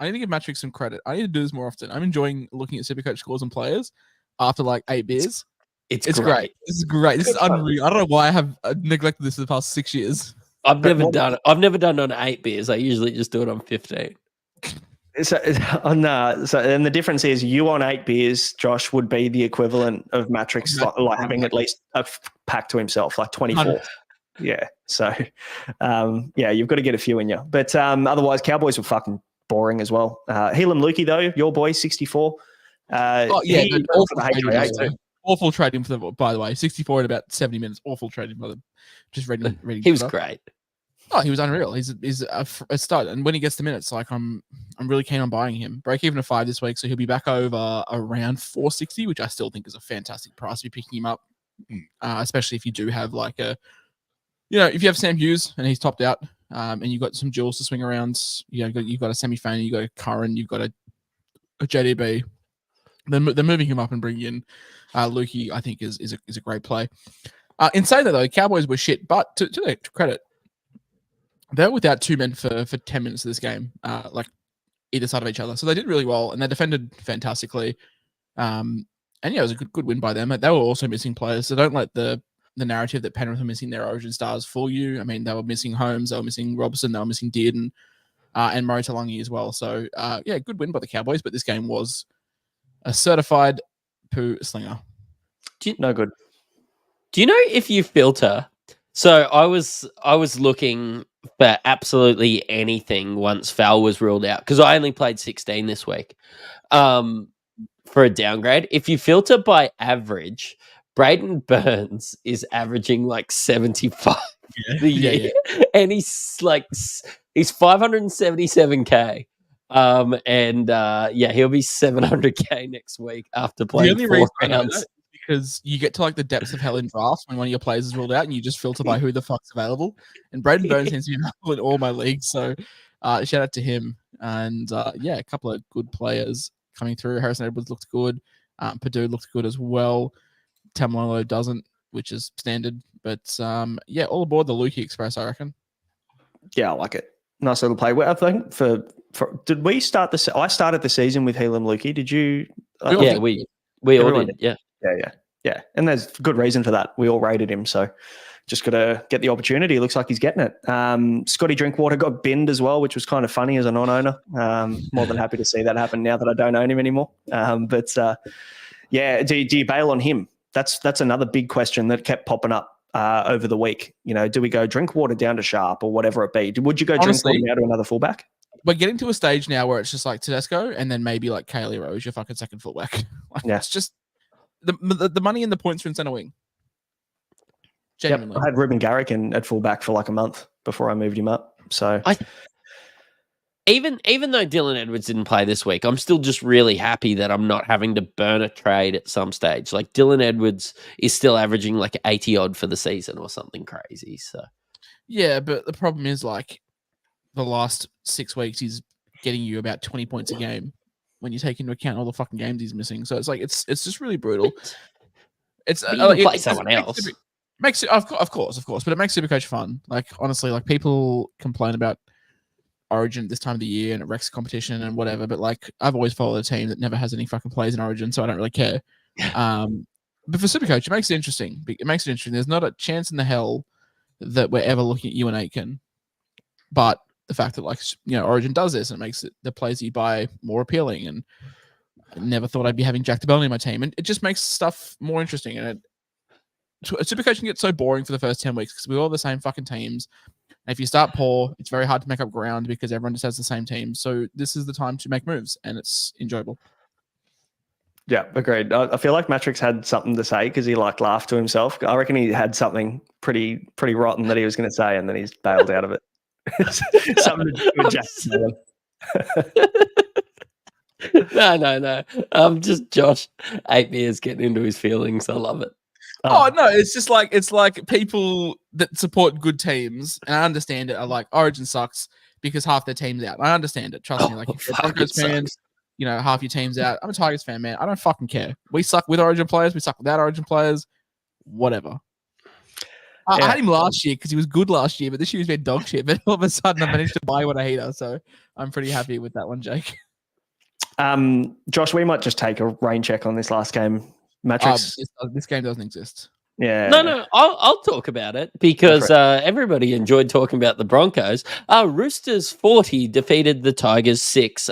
I need to give Mattrix some credit. I need to do this more often. I'm enjoying looking at Supercoach scores and players after like 8 beers. It's great. This is great. This is unreal. I don't know why I have neglected this for the past 6 years. I've never done it. I've never done it on 8 beers. I usually just do it on 15. So and the difference is you on 8 beers, Josh, would be the equivalent of Mattrix like having at least a pack to himself, like 24. Yeah. So, you've got to get a few in you. But otherwise, Cowboys were fucking boring as well. Helam Lukey, though, your boy, 64. Awful trading for them, by the way. 64 in about 70 minutes. Awful trading for them. Just reading. He was great. Oh, he was unreal. He's a stud, and when he gets the minutes, like I'm really keen on buying him. Break even to 5 this week, so he'll be back over around 460, which I still think is a fantastic price to be picking him up, especially if you do have like if you have Sam Hughes and he's topped out, and you've got some jewels to swing around. You've got a Semi-Fan, you've got a Curran, you've got a JDB. Then moving him up and bringing in Lukey, I think is a great play. In saying that though, Cowboys were shit, but to their credit, they're without 2 men for 10 minutes of this game, like either side of each other. So they did really well, and they defended fantastically. And it was a good win by them. They were also missing players, so don't let the narrative that Penrith are missing their origin stars fool you. I mean, they were missing Holmes, they were missing Robertson, they were missing Dearden, and Murray Talangi as well. So good win by the Cowboys, but this game was a certified poo slinger. No good. Do you know if you filter? So I was looking for absolutely anything once Foul was ruled out because I only played 16 this week for a downgrade. If you filter by average, Braden Burns is averaging like 75 the year, and he's 577k. He'll be 700k next week after playing 4 rounds. Because you get to like the depths of hell in drafts when one of your players is ruled out and you just filter by who the fuck's available. And Braden Burns seems to be available in all my leagues. So shout out to him. And a couple of good players coming through. Harrison Edwards looked good. Purdue looked good as well. Tamalolo doesn't, which is standard. But all aboard the Lukey Express, I reckon. Yeah, I like it. Nice little play. Well, I think did we start I started the season with Helam Lukey. Did you? We all did. Yeah. Yeah, and there's good reason for that. We all rated him, so just got to get the opportunity. Looks like he's getting it. Scotty Drinkwater got binned as well, which was kind of funny as a non-owner. More than happy to see that happen now that I don't own him anymore. Yeah, do you bail on him? That's another big question that kept popping up over the week. Do we go Drinkwater down to Sharp or whatever it be? Would you go Drinkwater now to another fullback? We're getting to a stage now where it's just like Tedesco and then maybe like Kaylee Rowe is your fucking second fullback. It's just the money and the points for in centre wing. Genuinely. Yep, I had Ruben Garrick at fullback for like a month before I moved him up. So even though Dylan Edwards didn't play this week, I'm still just really happy that I'm not having to burn a trade at some stage. Like Dylan Edwards is still averaging like 80 odd for the season or something crazy. So yeah, but the problem is like the last 6 weeks he's getting you about 20 points a game when you take into account all the fucking games he's missing. So it's like it's just really brutal. It's play someone else. Makes it, of course, but it makes Supercoach fun. Like honestly, like people complain about Origin this time of the year and it wrecks competition and whatever, but like I've always followed a team that never has any fucking plays in Origin, so I don't really care. But for Supercoach, it makes it interesting. There's not a chance in the hell that we're ever looking at you and Aiken, but the fact that like Origin does this and it makes the plays that you buy more appealing. And I never thought I'd be having Jack DeBellini in my team, and it just makes stuff more interesting. And Supercoach can get so boring for the first 10 weeks because we're all the same fucking teams. And if you start poor, it's very hard to make up ground because everyone just has the same team. So this is the time to make moves, and it's enjoyable. Yeah, agreed. I feel like Mattrix had something to say because he laughed to himself. I reckon he had something pretty rotten that he was going to say, and then he's bailed out of it. Something to do with Jack. No. Just Josh 8 years getting into his feelings. I love it. Oh no, it's like people that support good teams, and I understand it, are like Origin sucks because half their team's out. I understand it. Trust me. Like if you're a Broncos fan, half your team's out. I'm a Tigers fan, man. I don't fucking care. We suck with Origin players. We suck without Origin players. Whatever. I had him last year because he was good last year, but this year he's been dog shit. But all of a sudden, I managed to buy what I hater, so I'm pretty happy with that one, Jake. Josh, we might just take a rain check on this last game. Mattrix. This game doesn't exist. Yeah. No. I'll talk about it because everybody enjoyed talking about the Broncos. Roosters 40 defeated the Tigers 6.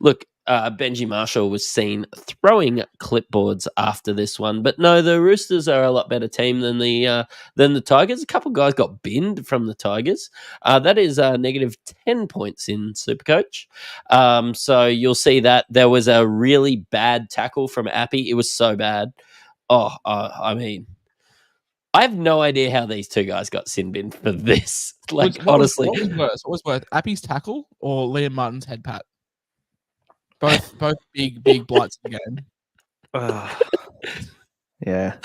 Look, Benji Marshall was seen throwing clipboards after this one, but no, the Roosters are a lot better team than the Tigers. A couple of guys got binned from the Tigers. That is negative 10 points in Supercoach. So you'll see that there was a really bad tackle from Appy. It was so bad. I mean, I have no idea how these two guys got sin binned for this. Honestly, what was worse, Appy's tackle or Liam Martin's head pat? Both big blights in the game. Yeah.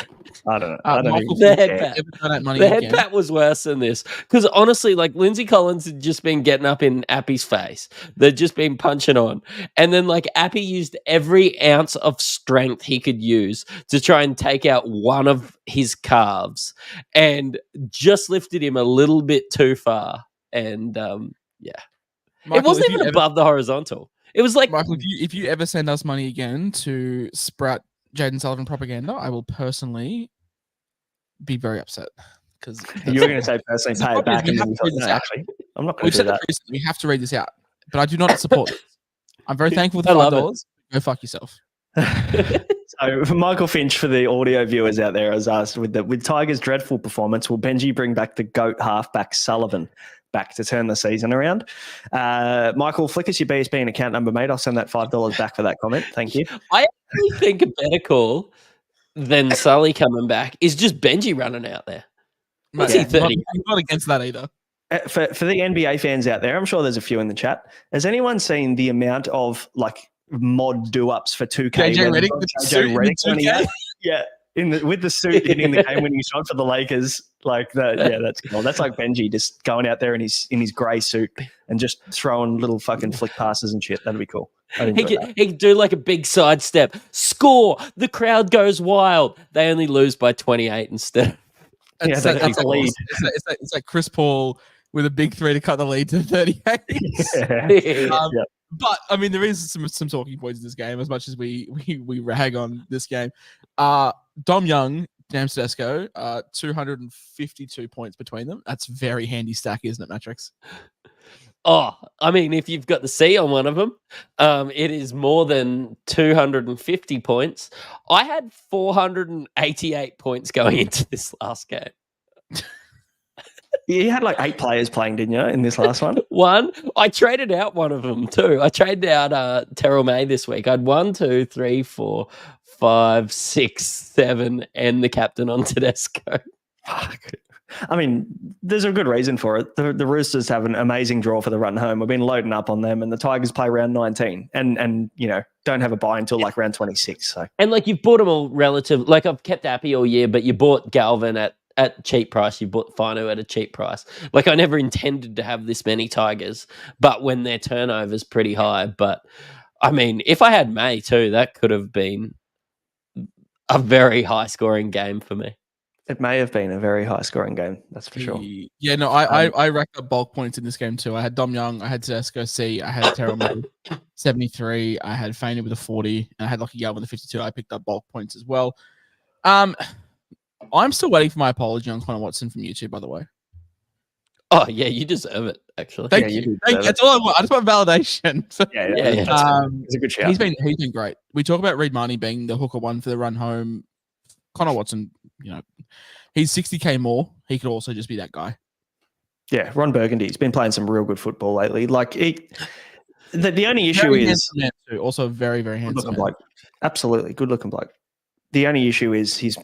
I don't know. The head pat was worse than this. Because honestly, like Lindsay Collins had just been getting up in Appy's face. They'd just been punching on. And then like Appy used every ounce of strength he could use to try and take out one of his calves and just lifted him a little bit too far. And Michael, it wasn't even above the horizontal. It was like, Michael, if you ever send us money again to sprout Jaden Sullivan propaganda, I will personally be very upset. Because you were going to say personally pay it back. Actually, I'm not going to do that. We have to read this out, but I do not support it. I'm very thankful for $5. Go fuck yourself. So for Michael Finch, for the audio viewers out there, has asked, with Tigers' dreadful performance, will Benji bring back the GOAT halfback Sullivan back to turn the season around? Michael, flick us your BSB and account number, mate. I'll send that $5 back for that comment. Thank you. I actually think a better call than Sully coming back is just Benji running out there. What's he 30? I'm not against that either. For the NBA fans out there, I'm sure there's a few in the chat. Has anyone seen the amount of like mod do-ups for 2K? JJ Redick, yeah. With the suit hitting the game-winning shot for the Lakers, like that. Yeah, that's cool. That's like Benji just going out there in his grey suit and just throwing little fucking flick passes and shit. That'd be cool. He could do like a big sidestep, score. The crowd goes wild. They only lose by 28 instead. That's a lead. It's like Chris Paul with a big three to cut the lead to 38. Yeah. But I mean, there is some talking points in this game. As much as we rag on this game, Dom Young, Dam Tedesco, 252 points between them. That's very handy stack, isn't it, Mattrix? Oh, I mean, if you've got the C on one of them, it is more than 250 points. I had 488 points going into this last game. You had like 8 players playing, didn't you, in this last one? I traded out one of them too. I traded out Terrell May this week. I had 1, 2, 3, 4, 5, 6, 7, and the captain on Tedesco. Fuck. I mean, there's a good reason for it. The Roosters have an amazing draw for the run home. We've been loading up on them, and the Tigers play round 19 and don't have a bye until like round 26. So, and like you've bought them all relative. Like I've kept Appy all year, but you bought Galvin at cheap price. You bought Fino at a cheap price. Like I never intended to have this many Tigers, but when their turnover's pretty high. But I mean, if I had May too, that could have been a very high scoring game for me. It may have been a very high scoring game, that's for sure. Yeah, no, I racked up bulk points in this game too. I had Dom Young, I had Tedesco C, I had Terrell May 73, I had Fainey with a 40, and I had Lucky Galvin with a 52. I picked up bulk points as well. I'm still waiting for my apology on Connor Watson from YouTube, by the way. Oh yeah, you deserve it. Actually, thank you. That's all I want. I just want validation. Yeah. It's a good shout. He's been great. We talk about Reid Marnie being the hooker one for the run home. Connor Watson, he's 60k more. He could also just be that guy. Yeah, Ron Burgundy's been playing some real good football lately. Like the only issue very is man too. Also very, very handsome man. Bloke. Absolutely good looking bloke. The only issue is he's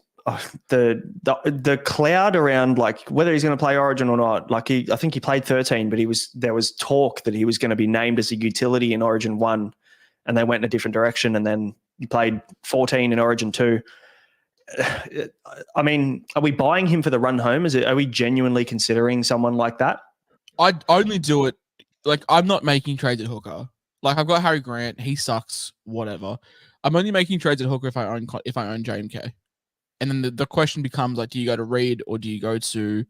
the cloud around like whether he's going to play Origin or not. Like I think he played 13, but there was talk that he was going to be named as a utility in Origin 1, and they went in a different direction, and then he played 14 in Origin 2. I mean, are we buying him for the run home? Are we genuinely considering someone like that? I'd only do it. Like, I'm not making trades at hooker. Like, I've got Harry Grant. He sucks. Whatever. I'm only making trades at hooker if I own JMK. And then the question becomes like, do you go to Reid or do you go to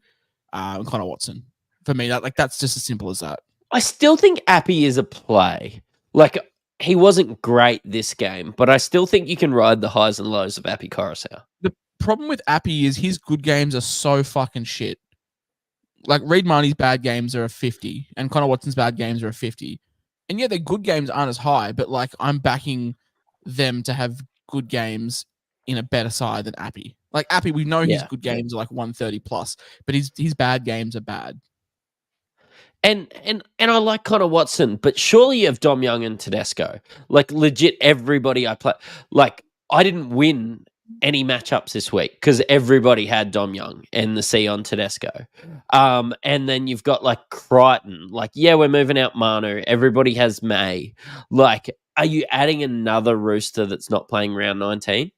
Connor Watson? For me, that's just as simple as that. I still think Appy is a play. Like, he wasn't great this game, but I still think you can ride the highs and lows of Appy Coruscant. The problem with Appy is his good games are so fucking shit. Like, Reid Marnie's bad games are a 50, and Connor Watson's bad games are a 50. And yeah, their good games aren't as high, but like, I'm backing them to have good games in a better side than Appy. Like, Appy, we know his good games are like 130 plus, but his bad games are bad. And I like Connor Watson, but surely you have Dom Young and Tedesco. Like, legit, everybody I play. Like, I didn't win any matchups this week because everybody had Dom Young and the C on Tedesco. And then you've got, like, Crichton. Like, yeah, we're moving out Manu. Everybody has May. Like, are you adding another Rooster that's not playing round 19?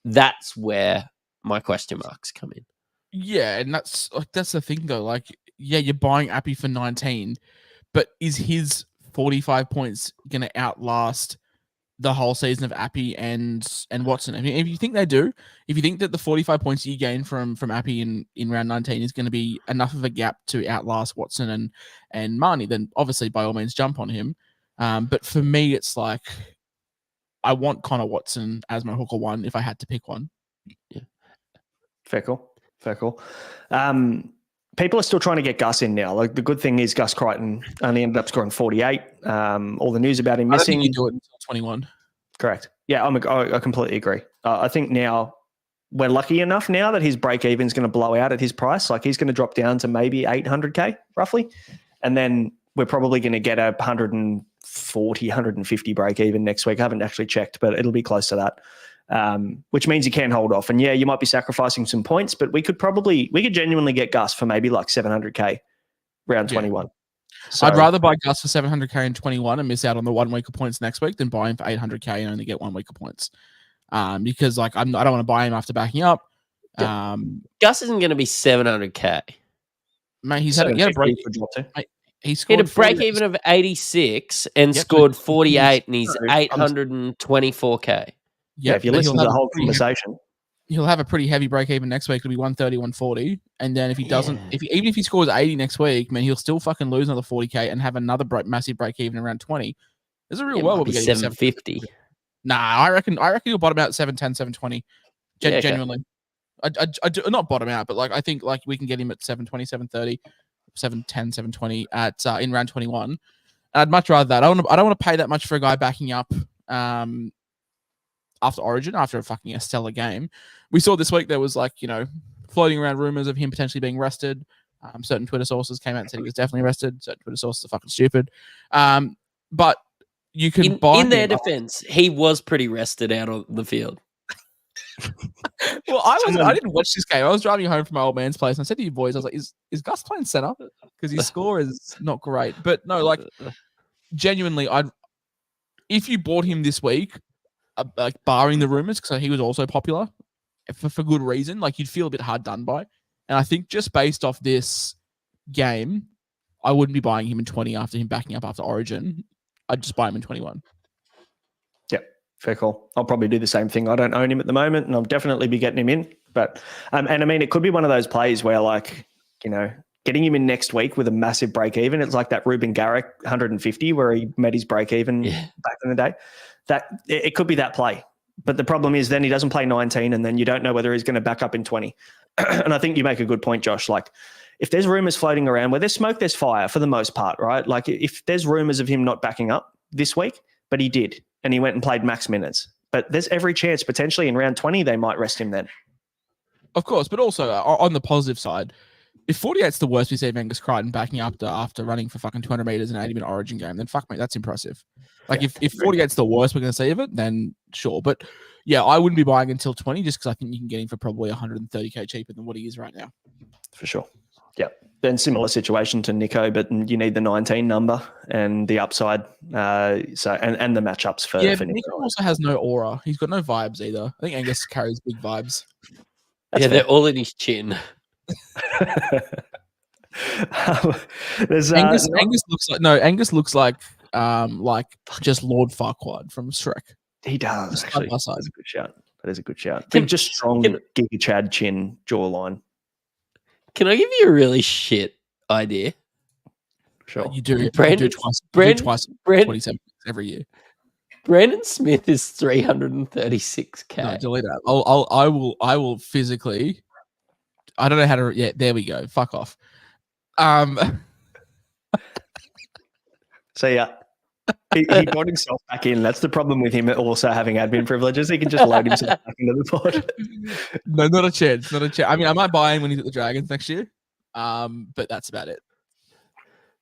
That's where my question marks come in. Yeah, and that's the thing, though. Like, yeah, you're buying Appy for 19, but is his 45 points going to outlast the whole season of Appy and Watson? I mean, if you think they do, if you think that the 45 points you gain from Appy in round 19 is going to be enough of a gap to outlast Watson and Marnie, then obviously by all means jump on him. But for me, it's like I want Connor Watson as my hooker one if I had to pick one. Yeah. Fair call. People are still trying to get Gus in now. Like, the good thing is Gus Crichton only ended up scoring 48. All the news about him missing. I think you do it until 21. Correct. Yeah, I completely agree. I think now we're lucky enough now that his break even is going to blow out at his price. Like, he's going to drop down to maybe 800K roughly. And then we're probably going to get a 140, 150 break even next week. I haven't actually checked, but it'll be close to that. Which means you can hold off. And yeah, you might be sacrificing some points, but we could genuinely get Gus for maybe like 700K round 21. So, I'd rather buy Gus for 700K in 21 and miss out on the 1 week of points next week than buy him for 800K and only get 1 week of points. Because like I don't want to buy him after backing up. Gus isn't going to be 700K. Mate, he had a break. He had a break even of 86 and scored 48, and he's 824K. Yeah, if you listen to the whole conversation, he'll have a pretty heavy break even next week. It'll be 130, 140. And then if he doesn't, even if he scores 80 next week, man, he'll still fucking lose another 40K and have another massive break even around 20. There's a real world we'll be getting 750. Nah, I reckon he'll bottom out 710, 720. Genuinely. I do not bottom out, but like I think like we can get him at 720, 730, 710, 720 at in round 21. I'd much rather that. I don't want to pay that much for a guy backing up after Origin, after a stellar game. We saw this week there was floating around rumors of him potentially being rested. Certain Twitter sources came out and said he was definitely rested. Certain Twitter sources are fucking stupid. But you can buy in their defense, he was pretty rested out on the field. Well, I didn't watch this game. I was driving home from my old man's place, and I said to you boys, I was like, "Is Gus playing center? Because his score is not great." But no, like genuinely, if you bought him this week, like barring the rumors, because he was also popular for good reason, like you'd feel a bit hard done by. And I think just based off this game, I wouldn't be buying him in 20 after him backing up after Origin. I'd just buy him in 21. Fair call. I'll probably do the same thing. I don't own him at the moment, and I'll definitely be getting him in. But, and I mean, it could be one of those plays where, getting him in next week with a massive break even. It's like that Ruben Garrick 150 where he met his break even back in the day. That it could be that play. But the problem is then he doesn't play 19, and then you don't know whether he's going to back up in 20. And I think you make a good point, Josh. Like, if there's rumors floating around where there's smoke, there's fire for the most part, right? Like, if there's rumors of him not backing up this week, but he did, and he went and played max minutes. But there's every chance potentially in round 20 they might rest him then. Of course, but also on the positive side, if 48's the worst we see of Angus Crichton backing up after running for fucking 200 metres in an 80-minute Origin game, then fuck me, that's impressive. Like if 48's the worst we're going to see of it, then sure. But yeah, I wouldn't be buying until 20 just because I think you can get him for probably 130k cheaper than what he is right now. For sure. Yeah. Then similar situation to Nico, but you need the 19 number and the upside. And the matchups for Nico also has no aura. He's got no vibes either. I think Angus carries big vibes. They're all in his chin. Angus looks like just Lord Farquaad from Shrek. He does. Actually. That's a good shout. That is a good shout. Just strong Giga Chad chin jawline. Can I give you a really shit idea? Sure. You do twice 27 every year. Brandon Smith is 336k. No, delete that. I will physically. I don't know how to. Yeah, there we go. Fuck off. So yeah, he got himself back in. That's the problem with him also having admin privileges. He can just load himself back into the pod. No, not a chance. Not a chance. I mean, I might buy him when he's at the Dragons next year. But that's about it.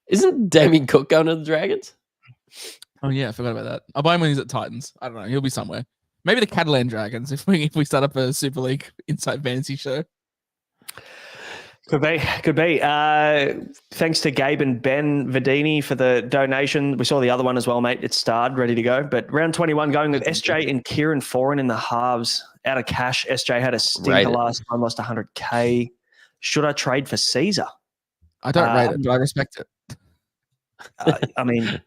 Isn't Damien Cook going to the Dragons? Oh yeah, I forgot about that. I'll buy him when he's at Titans. I don't know. He'll be somewhere. Maybe the Catalan Dragons if we start up a Super League Inside Fantasy show. Could be. Thanks to Gabe and Ben Vidini for the donation. We saw the other one as well, mate. It's starred, ready to go. But round 21 going with SJ and Kieran Foran in the halves. Out of cash. SJ had a stinker last time, lost 100k. Should I trade for Caesar? I don't rate it, but I respect it. I mean,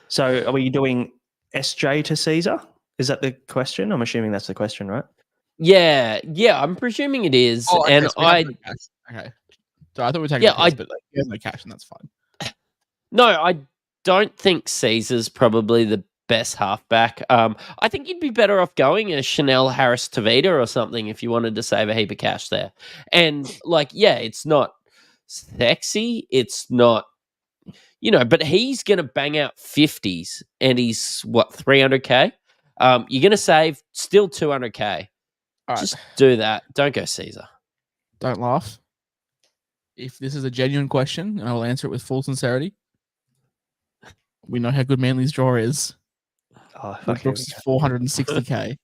so are we doing SJ to Caesar? Is that the question? I'm assuming that's the question, right? Yeah, I'm presuming it is. Oh, okay, and so okay. So I thought we were taking but he has no cash, and that's fine. No, I don't think Caesar's probably the best halfback. I think you'd be better off going a Chanel Harris Tavita or something if you wanted to save a heap of cash there. And it's not sexy. It's not, but he's going to bang out 50s and he's 300k. You're going to save still 200k. Just do that. Don't go Caesar. Don't laugh. If this is a genuine question, I will answer it with full sincerity. We know how good Manly's draw is. Brooks is 460k.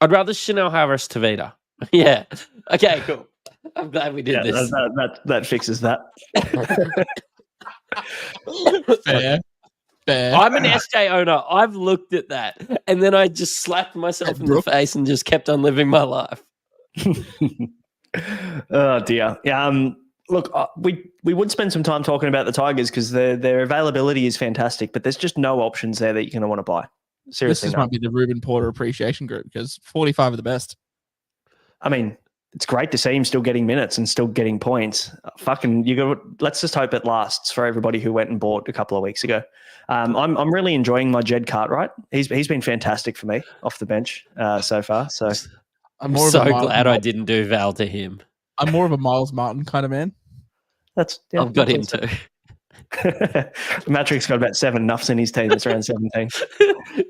I'd rather Chanel Harris Tavita. Yeah. Okay, cool. I'm glad we did this. That fixes that. Fair. I'm an SJ owner. I've looked at that. And then I just slapped myself in the face and just kept on living my life. Oh, dear. Look, we would spend some time talking about the Tigers because their availability is fantastic, but there's just no options there that you're going to want to buy. Seriously, this might be the Ruben Porter appreciation group because 45 are the best. I mean, it's great to see him still getting minutes and still getting points. Let's just hope it lasts for everybody who went and bought a couple of weeks ago. I'm really enjoying my Jed Cartwright. He's been fantastic for me off the bench so far. So I'm so glad I didn't do Val to him. I'm more of a Miles Martin kind of man. I've got him too. Mattrix got about 7 nuffs in his team. It's around 17.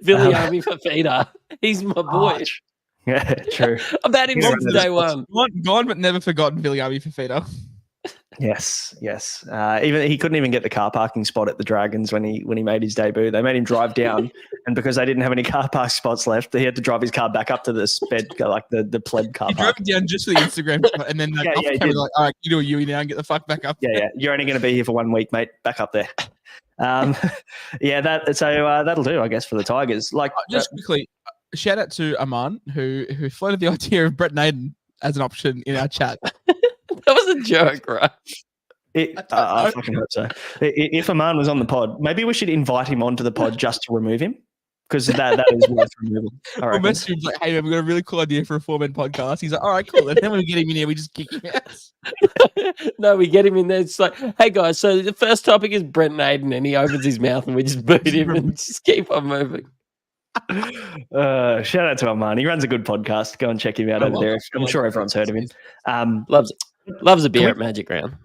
Billy Army for feeder. He's my boy. Yeah, true. I've had him since day one. Gone but never forgotten Billy Army for feeder. Yes. Even he couldn't even get the car parking spot at the Dragons when he made his debut. They made him drive down, and because they didn't have any car park spots left, he had to drive his car back up to the sped, like the pleb car park. He drove down just for the Instagram, and then camera like, all right, you do a Yui now and get the fuck back up. Yeah. You're only going to be here for 1 week, mate. Back up there. That'll do, I guess, for the Tigers. Like, just quickly, shout out to Aman who floated the idea of Brett Naden as an option in our chat. That was a joke, right? I fucking hope so. If Aman was on the pod, maybe we should invite him onto the pod just to remove him, because that is worth removal. We'll message him like, hey, man, we've got a really cool idea for a 4-man podcast. He's like, all right, cool. And then when we get him in here, we just kick him out. No, we get him in there. It's like, hey, guys, so the first topic is Brent Naden, and he opens his mouth and we just boot him and just keep on moving. Shout out to Aman. He runs a good podcast. Go and check him out over there. I'm sure everyone's heard of him. Loves a beer at Magic Round.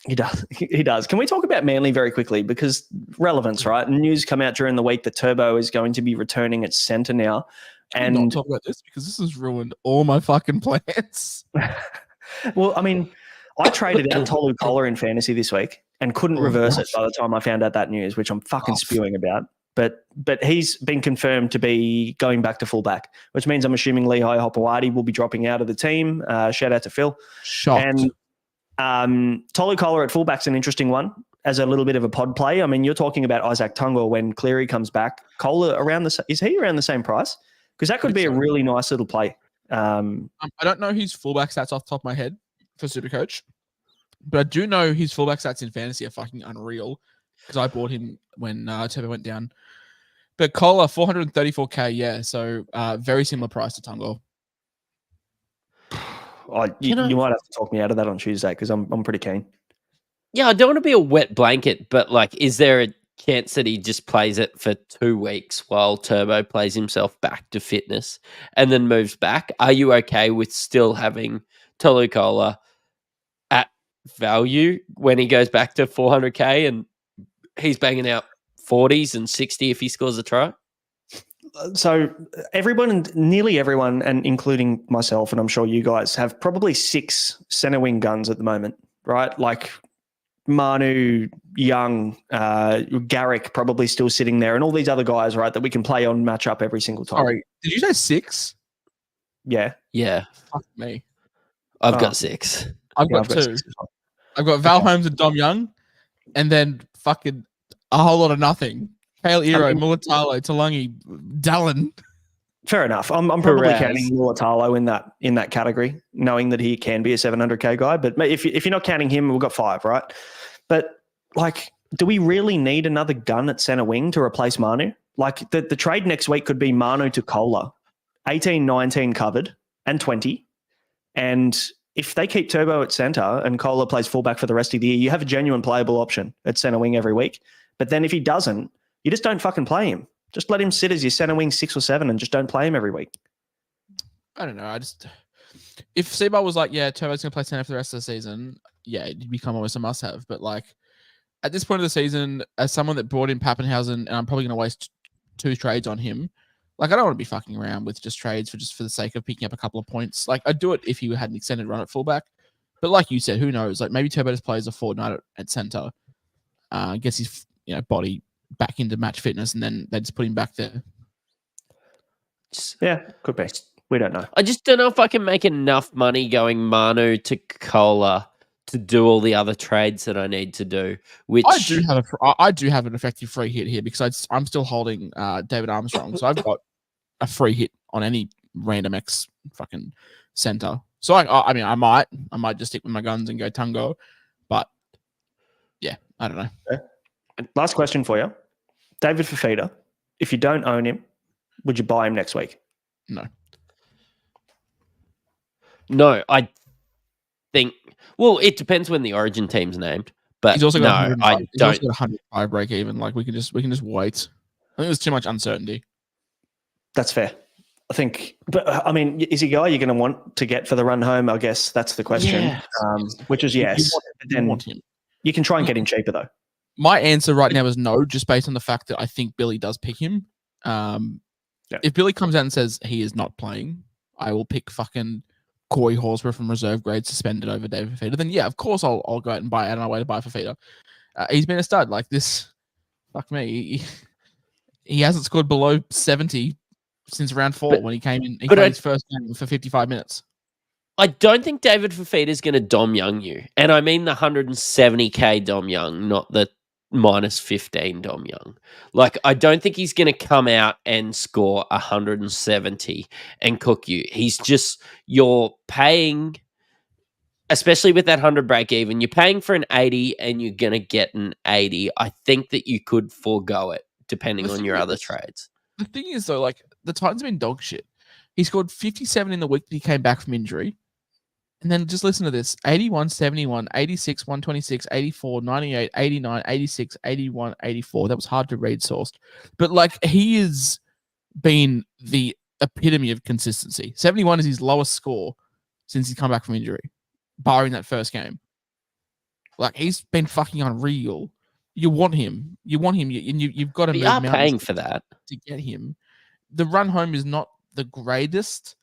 He does. He does. Can we talk about Manly very quickly? Because relevance, right? News come out during the week that Turbo is going to be returning at centre now. And not talk about this because this has ruined all my fucking plans. Well, I mean, I traded out Tolu Kola in fantasy this week and couldn't reverse it by the time I found out that news, which I'm fucking spewing about. But he's been confirmed to be going back to fullback, which means I'm assuming Lehigh Hopewadi will be dropping out of the team. Shout out to Phil. Shocked. And Tolu Kola at fullback's an interesting one as a little bit of a pod play. I mean, you're talking about Isaac Tungo when Cleary comes back. Kola is he around the same price? Because that could be a really nice little play. I don't know his fullback stats off the top of my head for Supercoach, but I do know his fullback stats in fantasy are fucking unreal because I bought him when Turbo went down. But Kola, 434K, yeah, so very similar price to Tungo. You might have to talk me out of that on Tuesday because I'm pretty keen. Yeah, I don't want to be a wet blanket, but like, is there a chance that he just plays it for 2 weeks while Turbo plays himself back to fitness and then moves back? Are you okay with still having Tolu Kola at value when he goes back to 400K and he's banging out 40s and 60 if he scores a try? So nearly everyone, and including myself, and I'm sure you guys, have probably 6 centre wing guns at the moment, right? Like Manu, Young, Garrick probably still sitting there, and all these other guys, right, that we can play on match up every single time. Sorry, did you say 6? Yeah. Yeah. Fuck me. I've got 6. I've got 2. I've got Val Holmes and Dom Young, and then fucking a whole lot of nothing. Kale Iro, Mulatalo, Talangi, Dallin. Fair enough. I'm probably counting Mulatalo in that category, knowing that he can be a 700K guy. But if you're not counting him, we've got 5, right? But like, do we really need another gun at centre wing to replace Manu? Like the trade next week could be Manu to Kola, 18, 19 covered and 20. And if they keep Turbo at centre and Kola plays fullback for the rest of the year, you have a genuine playable option at centre wing every week. But then if he doesn't, you just don't fucking play him. Just let him sit as your centre wing 6 or 7 and just don't play him every week. I don't know. If Seaball was like, yeah, Turbo's going to play centre for the rest of the season, yeah, it'd become almost a must-have. But like at this point of the season, as someone that brought in Pappenhausen, and I'm probably going to waste 2 trades on him, like I don't want to be fucking around with just trades for the sake of picking up a couple of points. Like I'd do it if he had an extended run at fullback. But like you said, who knows? Like maybe Turbo just plays a fortnight at centre, gets his body back into match fitness, and then they just put him back there. Yeah, could be. We don't know. I just don't know if I can make enough money going Manu to Kola to do all the other trades that I need to do. Which I do have an effective free hit here because I'm still holding David Armstrong, so I've got a free hit on any random X fucking center. So I might just stick with my guns and go Tungo, but yeah, I don't know. Okay. Last question for you. David Fafita, if you don't own him, would you buy him next week? No. No, I think. Well, it depends when the Origin team's named. But He's also got no, I he's also don't. got 105 break even. Like we can just wait. I think there's too much uncertainty. That's fair. I think, but I mean, is he a guy you're going to want to get for the run home? I guess that's the question. Yeah. Which is yes. You want him. You can try and get him cheaper though. My answer right now is no, just based on the fact that I think Billy does pick him. If Billy comes out and says he is not playing, I will pick fucking Corey Horsburgh from reserve grade suspended over David Fifita. Then yeah, of course I'll go out and buy out on my way to buy Fifita. He's been a stud. Like this, fuck me. He hasn't scored below 70 since round 4 when he came in. He played his first game for 55 minutes. I don't think David Fifita is going to Dom Young you. And I mean the 170k Dom Young, not the minus 15 Dom Young. Like, I don't think he's going to come out and score 170 and cook you. He's just, you're paying, especially with that 100 break even, you're paying for an 80 and you're going to get an 80. I think that you could forego it depending on your other trades. The thing is, though, like, the Titans have been dog shit. He scored 57 in the week that he came back from injury. And then just listen to this. 81, 71, 86, 126, 84, 98, 89, 86, 81, 84. That was hard to read sourced. But, like, he has been the epitome of consistency. 71 is his lowest score since he's come back from injury, barring that first game. Like, he's been fucking unreal. You want him. You've got to move mountains paying for that to get him. The run home is not the greatest.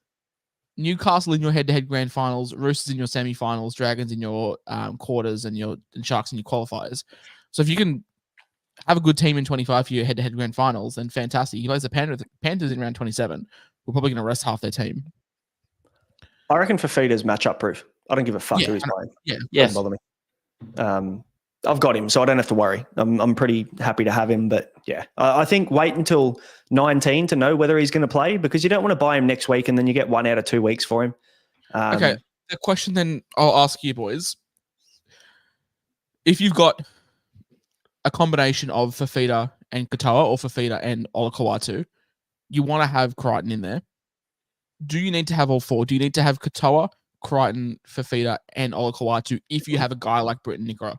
Newcastle in your head-to-head grand finals, Roosters in your semi-finals, Dragons in your quarters, and Sharks in your qualifiers. So if you can have a good team in 25 for your head-to-head grand finals, then fantastic. He plays the Panthers in round 27. We're probably going to rest half their team. I reckon Fifita's matchup proof. I don't give a fuck who he's playing. Yeah, yes. Doesn't bother me. I've got him, so I don't have to worry. I'm pretty happy to have him, but yeah, I think wait until 19 to know whether he's going to play, because you don't want to buy him next week and then you get 1 out of 2 weeks for him. Okay, the question then I'll ask you boys: if you've got a combination of Fifita and Katoa or Fifita and Olakau'atu, you want to have Crichton in there. Do you need to have all 4? Do you need to have Katoa, Crichton, Fifita, and Olakau'atu if you have a guy like Britton Nikora?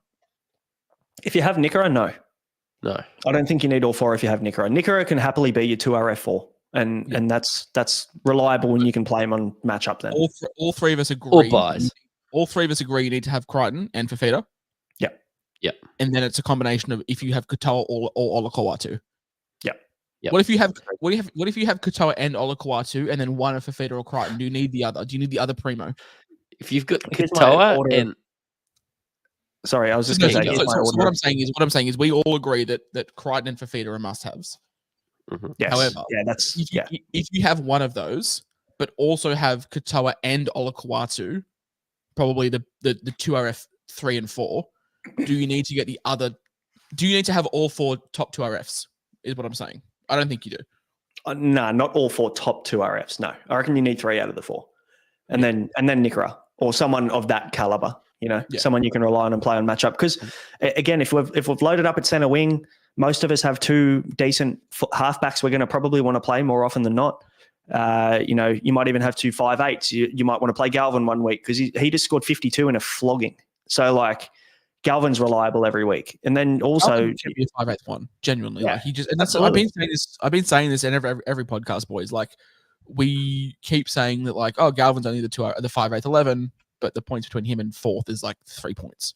If you have Nikora, no. I don't think you need all 4 if you have Nikora. Nikora can happily be your 2RF4, and that's reliable when you can play him on matchup then. All 3 of us agree. Or buys. All 3 of us agree you need to have Crichton and Fifita. Yep. And then it's a combination of if you have Katoa or Olakau'atu. Yep. What if you have Katoa and Olakau'atu and then one of Fifita or Crichton? Do you need the other? Do you need the other primo? If you've got Katoa and sorry, I was just going to say. So what I'm saying is, we all agree that Crichton and Fifita are must-haves. Mm-hmm. Yes. However, if you have one of those, but also have Katoa and Olakau'atu, probably the 2RF 3 and 4, do you need to get the other? Do you need to have all 4 top 2RFs? Is what I'm saying. I don't think you do. No, not all 4 top 2RFs. No, I reckon you need 3 out of the 4, and then Nikora or someone of that caliber. Someone you can rely on and play on matchup. Because again, if we've loaded up at center wing, most of us have 2 decent halfbacks we're going to probably want to play more often than not. You might even have 2 5'8s. You might want to play Galvin one week because he just scored 52 in a flogging. So like Galvin's reliable every week. And then also be a 5'8 one, genuinely. Yeah, like he just, and that's I've been saying this in every podcast, boys. Like we keep saying that, like, oh, Galvin's only the 5'8 11. But the points between him and 4th is like 3 points.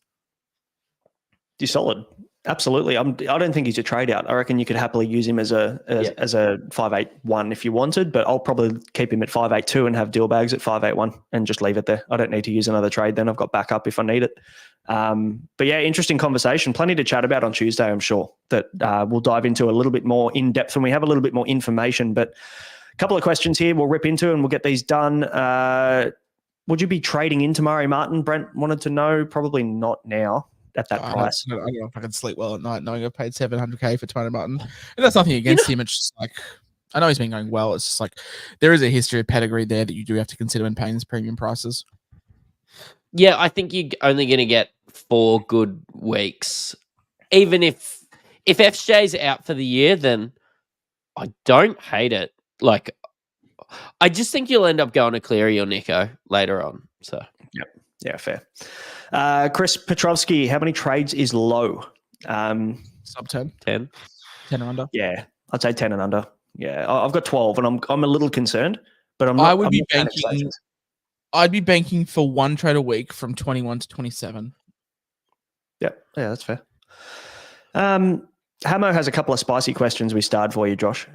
He's solid. Absolutely. I don't think he's a trade out. I reckon you could happily use him as a 5'8" if you wanted, but I'll probably keep him at 5'8" and have deal bags at 5'8" and just leave it there. I don't need to use another trade then. I've got backup if I need it. But yeah, interesting conversation. Plenty to chat about on Tuesday, I'm sure, that we'll dive into a little bit more in depth when we have a little bit more information. But a couple of questions here we'll rip into and we'll get these done. Would you be trading into Murray Martin? Brent wanted to know. Probably not now at that price. I don't know if I can sleep well at night knowing I paid $700K for Tony Martin. And that's nothing against him. It's just like, I know he's been going well. It's just like there is a history of pedigree there that you do have to consider when paying these premium prices. Yeah, I think you're only going to get 4 good weeks. Even if FJ's out for the year, then I don't hate it. Like, I just think you'll end up going to Cleary or Nico later on. So, yep. Yeah, fair. Chris Petrovsky, how many trades is low? Sub 10. 10. 10 or under. Yeah, I'd say 10 and under. Yeah, I've got 12, and I'm a little concerned, but I'm not. I would be not that banking. excited. I'd be banking for one trade a week from 21 to 27. Yeah, that's fair. Hamo has a couple of spicy questions we starred for you, Josh.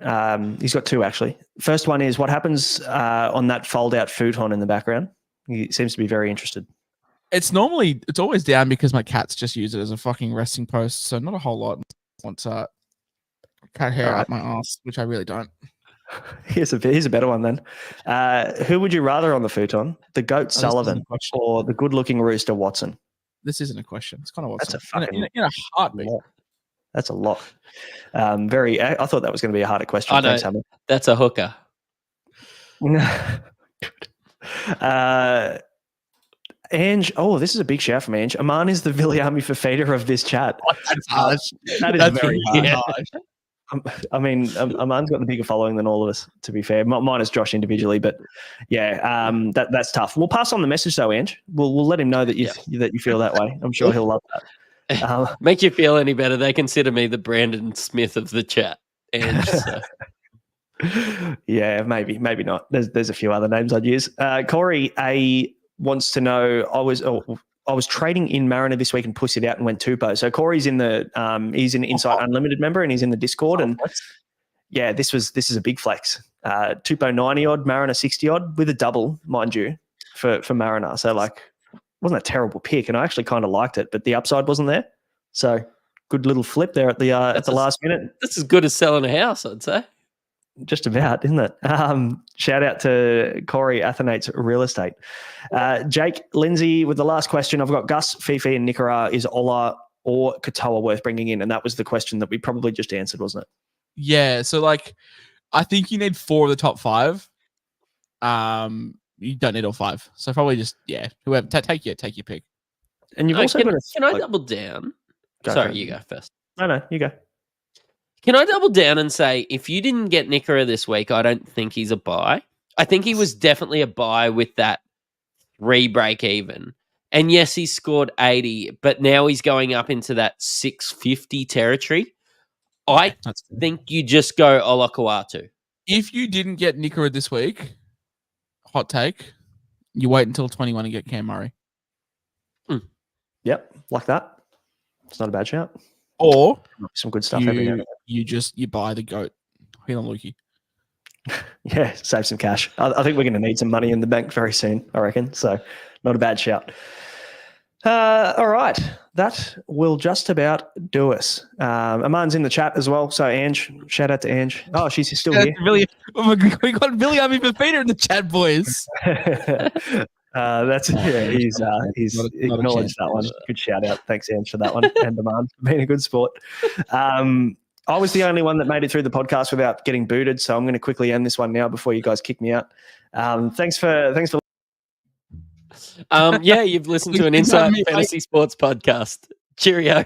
He's got two, actually. First one is, what happens on that fold-out futon in the background? He seems to be very interested. It's always down because my cats just use it as a fucking resting post, so not a whole lot. Wants cat hair up my ass, which I really don't. Here's a better one then. Who would you rather on the futon? The goat Sullivan or the good-looking rooster Watson? This isn't a question. It's kind of Watson. That's a fucking in a heartbeat. That's a lot. I thought that was going to be a harder question. I know. Thanks, Hammer. That's a hooker. Ange, this is a big shout from Ange. Aman is the Viliami Fafita of this chat. That's harsh. That's very harsh. I mean, Aman's got the bigger following than all of us, to be fair. Minus Josh individually, but yeah, that's tough. We'll pass on the message though, Ange. We'll let him know that you feel that way. I'm sure he'll love that. Make you feel any better? They consider me the Brandon Smith of the chat. Ange, so. Yeah, maybe not. There's a few other names I'd use. Corey A wants to know. I was trading in Mariner this week and pussied out and went Tupo. So Corey's in the he's an Insight Unlimited member and he's in the Discord. And yeah, this is a big flex. Tupo 90 odd, Mariner 60 odd with a double, mind you, for Mariner. So like, wasn't a terrible pick, and I actually kind of liked it, but the upside wasn't there. So good little flip there at the last minute. That's as good as selling a house, I'd say. Just about, isn't it? Shout out to Corey Athenate's Real Estate. Jake Lindsay with the last question. I've got Gus, Fifi, and Nicola. Is Ola or Katoa worth bringing in? And that was the question that we probably just answered, wasn't it? Yeah. So like, I think you need 4 of the top 5. You don't need all 5. So probably just whoever take your pick. And you've also can I double down? Sorry, you go first. No, you go. Can I double down and say, if you didn't get Nicola this week, I don't think he's a buy. I think he was definitely a buy with that 3 break even. And yes, he scored 80, but now he's going up into that 650 territory. I think you just go Olakuatu. If you didn't get Nicola this week, hot take, you wait until 21 and get Cam Murray. Yep, like that. It's not a bad shout. Or some good stuff every now and then. You buy the GOAT. Heal Lukey. Yeah, save some cash. I think we're going to need some money in the bank very soon, I reckon. So not a bad shout. All right. That will just about do us. Aman's in the chat as well. So Ange, shout out to Ange. Oh, she's still here. Really, we got Billy Army Fafita in the chat, boys. He's acknowledged that one. Good shout out. Thanks, Ange, for that one. And Aman for being a good sport. I was the only one that made it through the podcast without getting booted, so I'm going to quickly end this one now before you guys kick me out. Thanks for. You've listened to an Insight Fantasy Sports podcast. Cheerio.